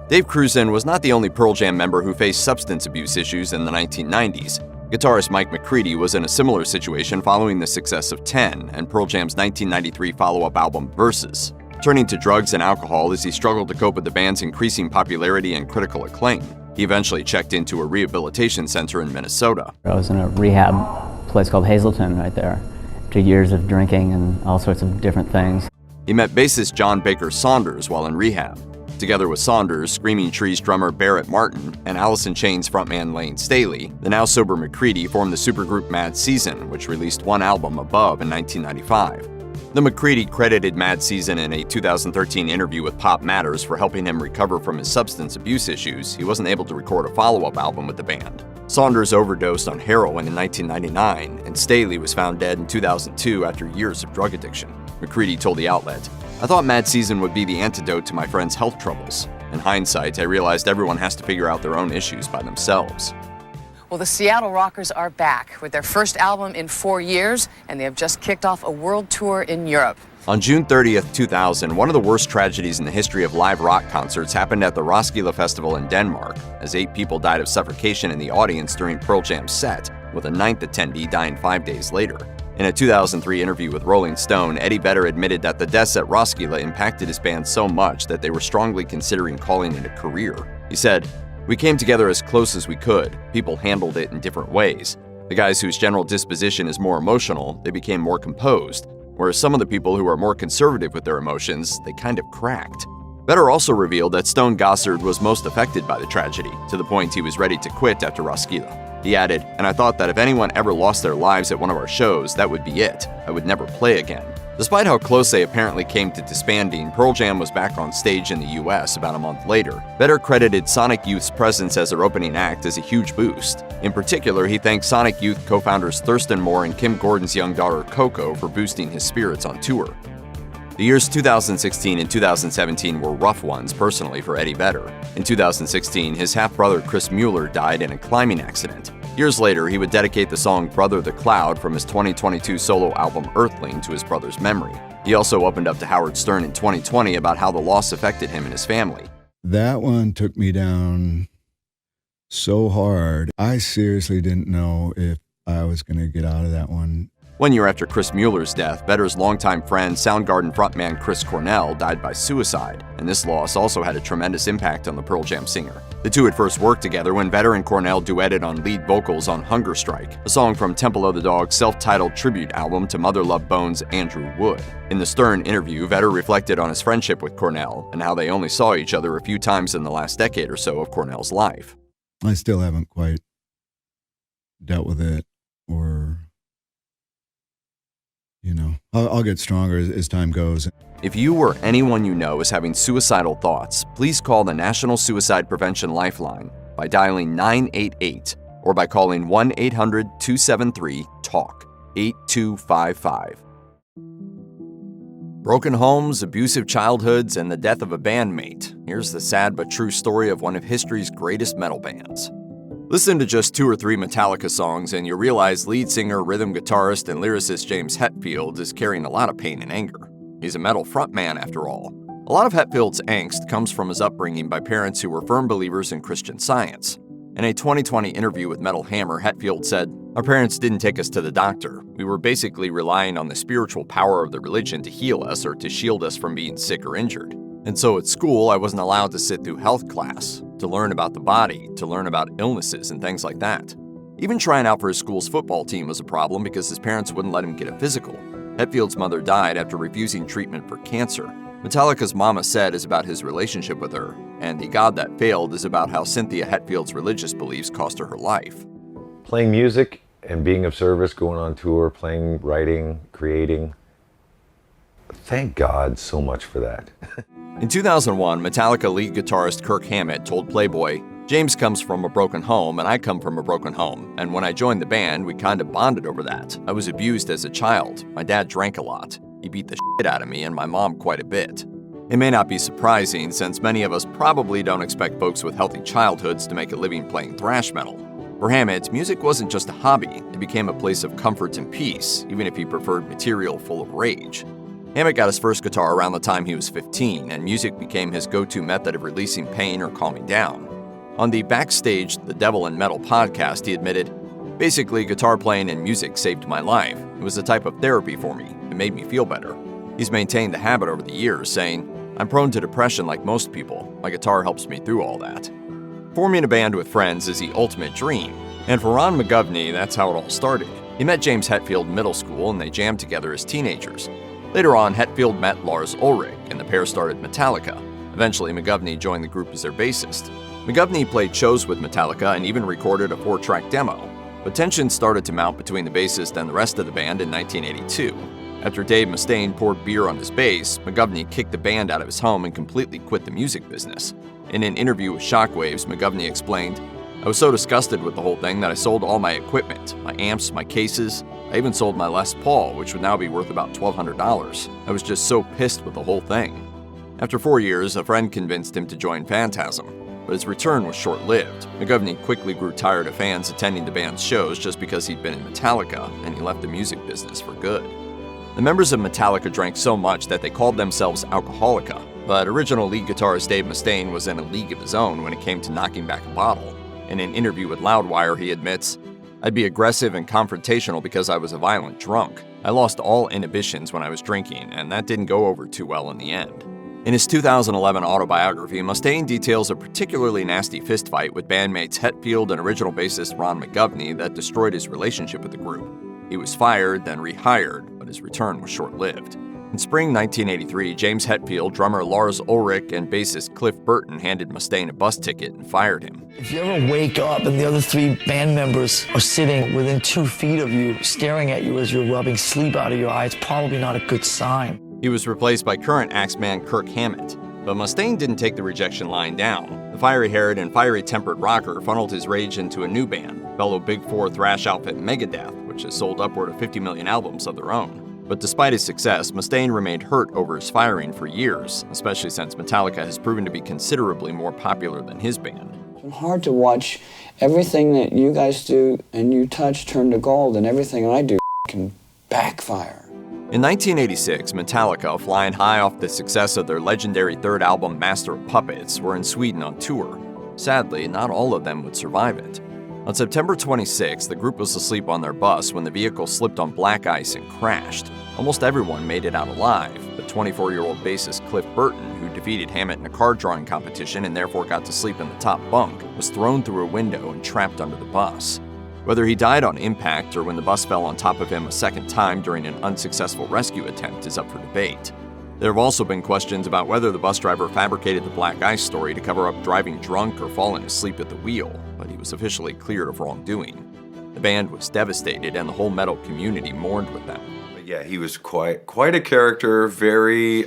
[SPEAKER 8] Dave Cruzan was not the only Pearl Jam member who faced substance abuse issues in the 1990s. Guitarist Mike McCready was in a similar situation following the success of 10 and Pearl Jam's 1993 follow-up album Versus, turning to drugs and alcohol as he struggled to cope with the band's increasing popularity and critical acclaim. He eventually checked into a rehabilitation center in Minnesota.
[SPEAKER 20] I was in a rehab place called Hazleton right there. 2 years of drinking and all sorts of different things.
[SPEAKER 8] He met bassist John Baker Saunders while in rehab. Together with Saunders, Screaming Trees drummer Barrett Martin, and Alice in Chains frontman Lane Staley, the now sober McCready formed the supergroup Mad Season, which released one album, Above, in 1995. The McCready credited Mad Season in a 2013 interview with Pop Matters for helping him recover from his substance abuse issues. He wasn't able to record a follow-up album with the band. Saunders overdosed on heroin in 1999, and Staley was found dead in 2002 after years of drug addiction. McCready told the outlet, "I thought Mad Season would be the antidote to my friend's health troubles. In hindsight, I realized everyone has to figure out their own issues by themselves."
[SPEAKER 21] Well, the Seattle Rockers are back with their first album in 4 years, and they have just kicked off a world tour in Europe.
[SPEAKER 8] On June 30th, 2000, one of the worst tragedies in the history of live rock concerts happened at the Roskilde Festival in Denmark, as 8 people died of suffocation in the audience during Pearl Jam's set, with a 9th attendee dying 5 days later. In a 2003 interview with Rolling Stone, Eddie Vedder admitted that the deaths at Roskilde impacted his band so much that they were strongly considering calling it a career. He said, "We came together as close as we could. People handled it in different ways. The guys whose general disposition is more emotional, they became more composed, whereas some of the people who are more conservative with their emotions, they kind of cracked." Vedder also revealed that Stone Gossard was most affected by the tragedy, to the point he was ready to quit after Roskilde. He added, "And I thought that if anyone ever lost their lives at one of our shows, that would be it. I would never play again." Despite how close they apparently came to disbanding, Pearl Jam was back on stage in the US about a month later. Vedder credited Sonic Youth's presence as their opening act as a huge boost. In particular, he thanked Sonic Youth co-founders Thurston Moore and Kim Gordon's young daughter Coco for boosting his spirits on tour. The years 2016 and 2017 were rough ones personally for Eddie Vedder. In 2016, his half-brother Chris Mueller died in a climbing accident. Years later, he would dedicate the song Brother the Cloud from his 2022 solo album Earthling to his brother's memory. He also opened up to Howard Stern in 2020 about how the loss affected him and his family.
[SPEAKER 19] That one took me down so hard. I seriously didn't know if I was going to get out of that one.
[SPEAKER 8] 1 year after Chris Mueller's death, Vedder's longtime friend, Soundgarden frontman Chris Cornell, died by suicide, and this loss also had a tremendous impact on the Pearl Jam singer. The two had first worked together when Vedder and Cornell duetted on lead vocals on Hunger Strike, a song from Temple of the Dog's self-titled tribute album to Mother Love Bone's Andrew Wood. In the Stern interview, Vedder reflected on his friendship with Cornell and how they only saw each other a few times in the last decade or so of Cornell's life.
[SPEAKER 19] I still haven't quite dealt with it, or... I'll get stronger as time goes.
[SPEAKER 8] If you or anyone you know is having suicidal thoughts, please call the National Suicide Prevention Lifeline by dialing 988 or by calling 1-800-273-TALK, 8255. Broken homes, abusive childhoods, and the death of a bandmate. Here's the sad but true story of one of history's greatest metal bands. Listen to just 2 or 3 Metallica songs and you'll realize lead singer, rhythm guitarist, and lyricist James Hetfield is carrying a lot of pain and anger. He's a metal frontman after all. A lot of Hetfield's angst comes from his upbringing by parents who were firm believers in Christian Science. In a 2020 interview with Metal Hammer, Hetfield said, "Our parents didn't take us to the doctor. We were basically relying on the spiritual power of the religion to heal us or to shield us from being sick or injured. And so at school, I wasn't allowed to sit through health class, to learn about the body, to learn about illnesses and things like that. Even trying out for his school's football team was a problem because his parents wouldn't let him get a physical. Hetfield's mother died after refusing treatment for cancer. Metallica's Mama Said is about his relationship with her, and The God That Failed is about how Cynthia Hetfield's religious beliefs cost her life."
[SPEAKER 4] Playing music and being of service, going on tour, playing, writing, creating. Thank God so much for that.
[SPEAKER 8] In 2001, Metallica lead guitarist Kirk Hammett told Playboy, "James comes from a broken home and I come from a broken home, and when I joined the band, we kind of bonded over that. I was abused as a child. My dad drank a lot. He beat the shit out of me and my mom quite a bit." It may not be surprising, since many of us probably don't expect folks with healthy childhoods to make a living playing thrash metal. For Hammett, music wasn't just a hobby, it became a place of comfort and peace, even if he preferred material full of rage. Hammett got his first guitar around the time he was 15, and music became his go-to method of releasing pain or calming down. On the Backstage The Devil in Metal podcast, he admitted, "Basically, guitar playing and music saved my life. It was a type of therapy for me. It made me feel better." He's maintained the habit over the years, saying, "I'm prone to depression like most people. My guitar helps me through all that." Forming a band with friends is the ultimate dream, and for Ron McGovney, that's how it all started. He met James Hetfield in middle school, and they jammed together as teenagers. Later on, Hetfield met Lars Ulrich, and the pair started Metallica. Eventually, McGovney joined the group as their bassist. McGovney played shows with Metallica and even recorded a 4-track demo. But tensions started to mount between the bassist and the rest of the band in 1982. After Dave Mustaine poured beer on his bass, McGovney kicked the band out of his home and completely quit the music business. In an interview with Shockwaves, McGovney explained, "I was so disgusted with the whole thing that I sold all my equipment, my amps, my cases. I even sold my Les Paul, which would now be worth about $1,200. I was just so pissed with the whole thing." After 4 years, a friend convinced him to join Phantasm, but his return was short-lived. McGovney quickly grew tired of fans attending the band's shows just because he'd been in Metallica, and he left the music business for good. The members of Metallica drank so much that they called themselves Alcoholica, but original lead guitarist Dave Mustaine was in a league of his own when it came to knocking back a bottle. In an interview with Loudwire, he admits, "I'd be aggressive and confrontational because I was a violent drunk. I lost all inhibitions when I was drinking, and that didn't go over too well in the end." In his 2011 autobiography, Mustaine details a particularly nasty fistfight with bandmates Hetfield and original bassist Ron McGovney that destroyed his relationship with the group. He was fired, then rehired, but his return was short-lived. In spring 1983, James Hetfield, drummer Lars Ulrich, and bassist Cliff Burton handed Mustaine a bus ticket and fired him.
[SPEAKER 5] If you ever wake up and the other 3 band members are sitting within 2 feet of you, staring at you as you're rubbing sleep out of your eye, it's probably not a good sign.
[SPEAKER 8] He was replaced by current Axeman Kirk Hammett. But Mustaine didn't take the rejection lying down. The fiery-haired and fiery-tempered rocker funneled his rage into a new band, fellow Big Four thrash outfit Megadeth, which has sold upward of 50 million albums of their own. But despite his success, Mustaine remained hurt over his firing for years, especially since Metallica has proven to be considerably more popular than his band.
[SPEAKER 22] It's hard to watch everything that you guys do and you touch turn to gold, and everything I do can backfire.
[SPEAKER 8] In 1986, Metallica, flying high off the success of their legendary third album Master of Puppets, were in Sweden on tour. Sadly, not all of them would survive it. On September 26, the group was asleep on their bus when the vehicle slipped on black ice and crashed. Almost everyone made it out alive, but 24-year-old bassist Cliff Burton, who defeated Hammett in a card drawing competition and therefore got to sleep in the top bunk, was thrown through a window and trapped under the bus. Whether he died on impact or when the bus fell on top of him a second time during an unsuccessful rescue attempt is up for debate. There have also been questions about whether the bus driver fabricated the black ice story to cover up driving drunk or falling asleep at the wheel, but he was officially cleared of wrongdoing. The band was devastated and the whole metal community mourned with them.
[SPEAKER 4] Yeah, he was quite a character, very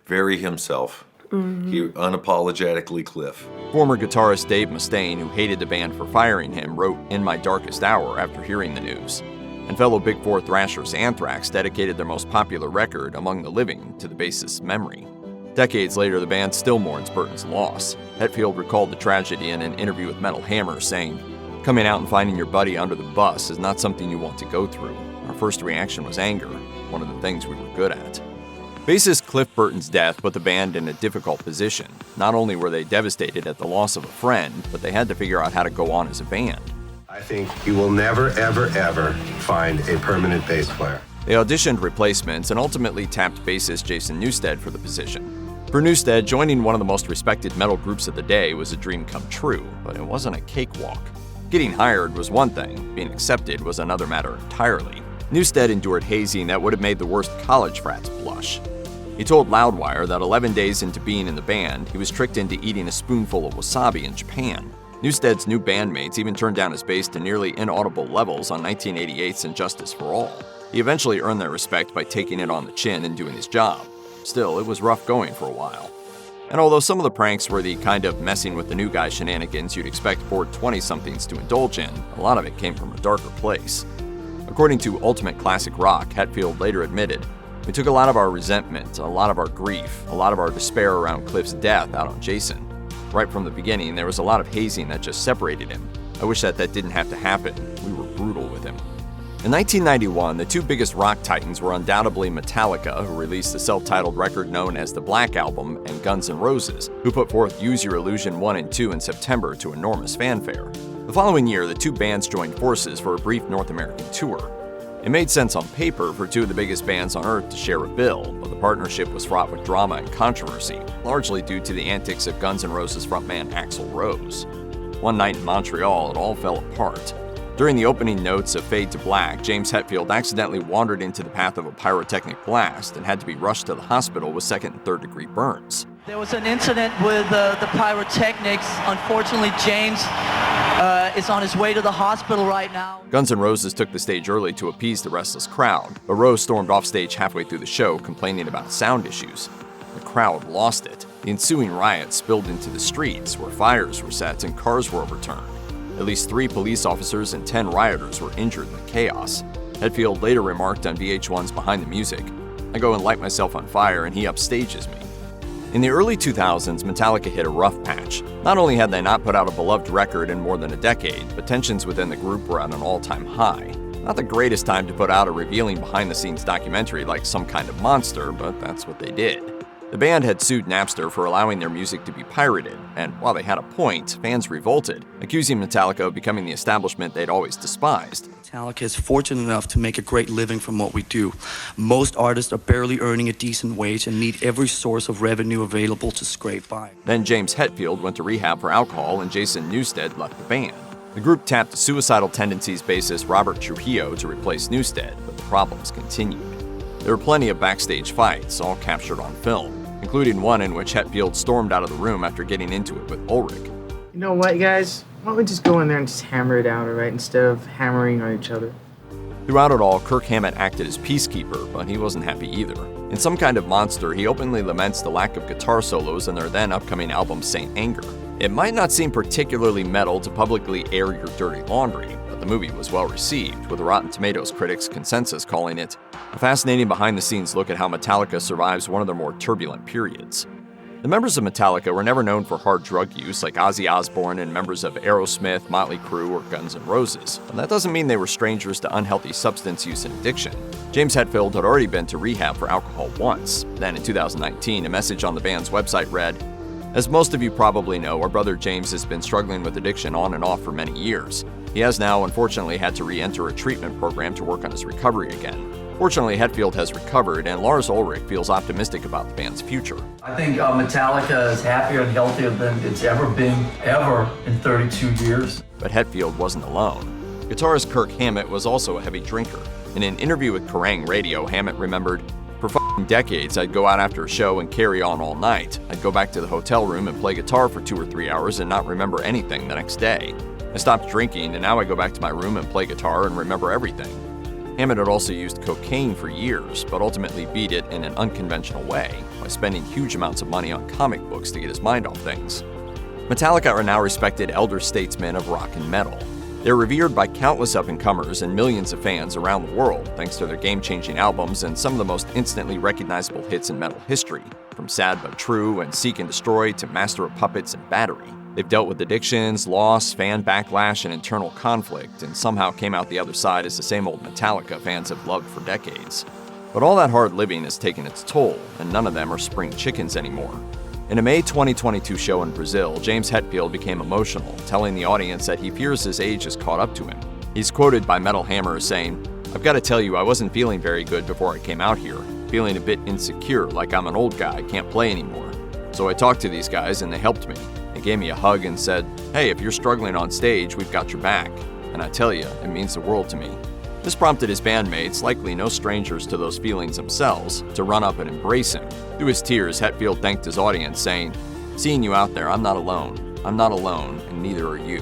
[SPEAKER 4] himself. He unapologetically Cliff.
[SPEAKER 8] Former guitarist Dave Mustaine, who hated the band for firing him, wrote In My Darkest Hour after hearing the news. And fellow Big Four thrashers Anthrax dedicated their most popular record, Among the Living, to the bassist's memory. Decades later, the band still mourns Burton's loss. Hetfield recalled the tragedy in an interview with Metal Hammer, saying, "Coming out and finding your buddy under the bus is not something you want to go through. Our first reaction was anger, one of the things we were good at." Bassist Cliff Burton's death put the band in a difficult position. Not only were they devastated at the loss of a friend, but they had to figure out how to go on as a band.
[SPEAKER 23] I think you will never, ever, ever find a permanent bass player.
[SPEAKER 8] They auditioned replacements and ultimately tapped bassist Jason Newsted for the position. For Newsted, joining one of the most respected metal groups of the day was a dream come true, but it wasn't a cakewalk. Getting hired was one thing, being accepted was another matter entirely. Newsted endured hazing that would have made the worst college frats blush. He told Loudwire that 11 days into being in the band, he was tricked into eating a spoonful of wasabi in Japan. Newsted's new bandmates even turned down his bass to nearly inaudible levels on 1988's Injustice for All. He eventually earned their respect by taking it on the chin and doing his job. Still, it was rough going for a while. And although some of the pranks were the kind of messing with the new guy shenanigans you'd expect bored 20-somethings to indulge in, a lot of it came from a darker place. According to Ultimate Classic Rock, Hetfield later admitted, "We took a lot of our resentment, a lot of our grief, a lot of our despair around Cliff's death out on Jason. Right from the beginning, there was a lot of hazing that just separated him. I wish that didn't have to happen. We were brutal with him." In 1991, the two biggest rock titans were undoubtedly Metallica, who released the self-titled record known as the Black Album, and Guns N' Roses, who put forth Use Your Illusion 1 and 2 in September to enormous fanfare. The following year, the two bands joined forces for a brief North American tour. It made sense on paper for two of the biggest bands on earth to share a bill, but the partnership was fraught with drama and controversy, largely due to the antics of Guns N' Roses frontman Axl Rose. One night in Montreal, it all fell apart. During the opening notes of Fade to Black, James Hetfield accidentally wandered into the path of a pyrotechnic blast and had to be rushed to the hospital with second and third degree burns.
[SPEAKER 24] There was an incident with the pyrotechnics. Unfortunately, James is on his way to the hospital right now.
[SPEAKER 8] Guns N' Roses took the stage early to appease the restless crowd, but Rose stormed off stage halfway through the show, complaining about sound issues. The crowd lost it. The ensuing riot spilled into the streets, where fires were set and cars were overturned. At least 3 police officers and 10 rioters were injured in the chaos. Hetfield later remarked on VH1's Behind the Music, "I go and light myself on fire and he upstages me." In the early 2000s, Metallica hit a rough patch. Not only had they not put out a beloved record in more than a decade, but tensions within the group were at an all-time high. Not the greatest time to put out a revealing behind-the-scenes documentary like Some Kind of Monster, but that's what they did. The band had sued Napster for allowing their music to be pirated, and while they had a point, fans revolted, accusing Metallica of becoming the establishment they'd always despised.
[SPEAKER 5] Metallica is fortunate enough to make a great living from what we do. Most artists are barely earning a decent wage and need every source of revenue available to scrape by.
[SPEAKER 8] Then James Hetfield went to rehab for alcohol and Jason Newsted left the band. The group tapped Suicidal Tendencies bassist Robert Trujillo to replace Newsted, but the problems continued. There were plenty of backstage fights, all captured on film, including one in which Hetfield stormed out of the room after getting into it with Ulrich.
[SPEAKER 1] You know what, guys? Why don't we just go in there and just hammer it out, alright, instead of hammering on each other?
[SPEAKER 8] Throughout it all, Kirk Hammett acted as peacekeeper, but he wasn't happy either. In Some Kind of Monster, he openly laments the lack of guitar solos in their then upcoming album Saint Anger. It might not seem particularly metal to publicly air your dirty laundry, but the movie was well received, with Rotten Tomatoes critics' consensus calling it a fascinating behind-the-scenes look at how Metallica survives one of their more turbulent periods. The members of Metallica were never known for hard drug use like Ozzy Osbourne and members of Aerosmith, Motley Crue, or Guns N' Roses, but that doesn't mean they were strangers to unhealthy substance use and addiction. James Hetfield had already been to rehab for alcohol once. Then in 2019, a message on the band's website read, "As most of you probably know, our brother James has been struggling with addiction on and off for many years. He has now, unfortunately, had to re-enter a treatment program to work on his recovery again. Fortunately, Hetfield has recovered, and Lars Ulrich feels optimistic about the band's future.
[SPEAKER 24] I think Metallica is happier and healthier than it's ever been, ever, in 32 years.
[SPEAKER 8] But Hetfield wasn't alone. Guitarist Kirk Hammett was also a heavy drinker. In an interview with Kerrang! Radio, Hammett remembered, "For f***ing decades, I'd go out after a show and carry on all night. I'd go back to the hotel room and play guitar for 2 or 3 hours and not remember anything the next day. I stopped drinking, and now I go back to my room and play guitar and remember everything." Hammett had also used cocaine for years, but ultimately beat it in an unconventional way by spending huge amounts of money on comic books to get his mind off things. Metallica are now respected elder statesmen of rock and metal. They're revered by countless up-and-comers and millions of fans around the world thanks to their game-changing albums and some of the most instantly recognizable hits in metal history, from Sad But True and Seek and Destroy to Master of Puppets and Battery. They've dealt with addictions, loss, fan backlash, and internal conflict, and somehow came out the other side as the same old Metallica fans have loved for decades. But all that hard living has taken its toll, and none of them are spring chickens anymore. In a May 2022 show in Brazil, James Hetfield became emotional, telling the audience that he fears his age has caught up to him. He's quoted by Metal Hammer as saying, "I've got to tell you, I wasn't feeling very good before I came out here, feeling a bit insecure, like I'm an old guy, can't play anymore. So I talked to these guys and they helped me. They gave me a hug and said, 'Hey, if you're struggling on stage, we've got your back.' And I tell you, it means the world to me." This prompted his bandmates, likely no strangers to those feelings themselves, to run up and embrace him. Through his tears, Hetfield thanked his audience, saying, "Seeing you out there, I'm not alone. I'm not alone, and neither are you."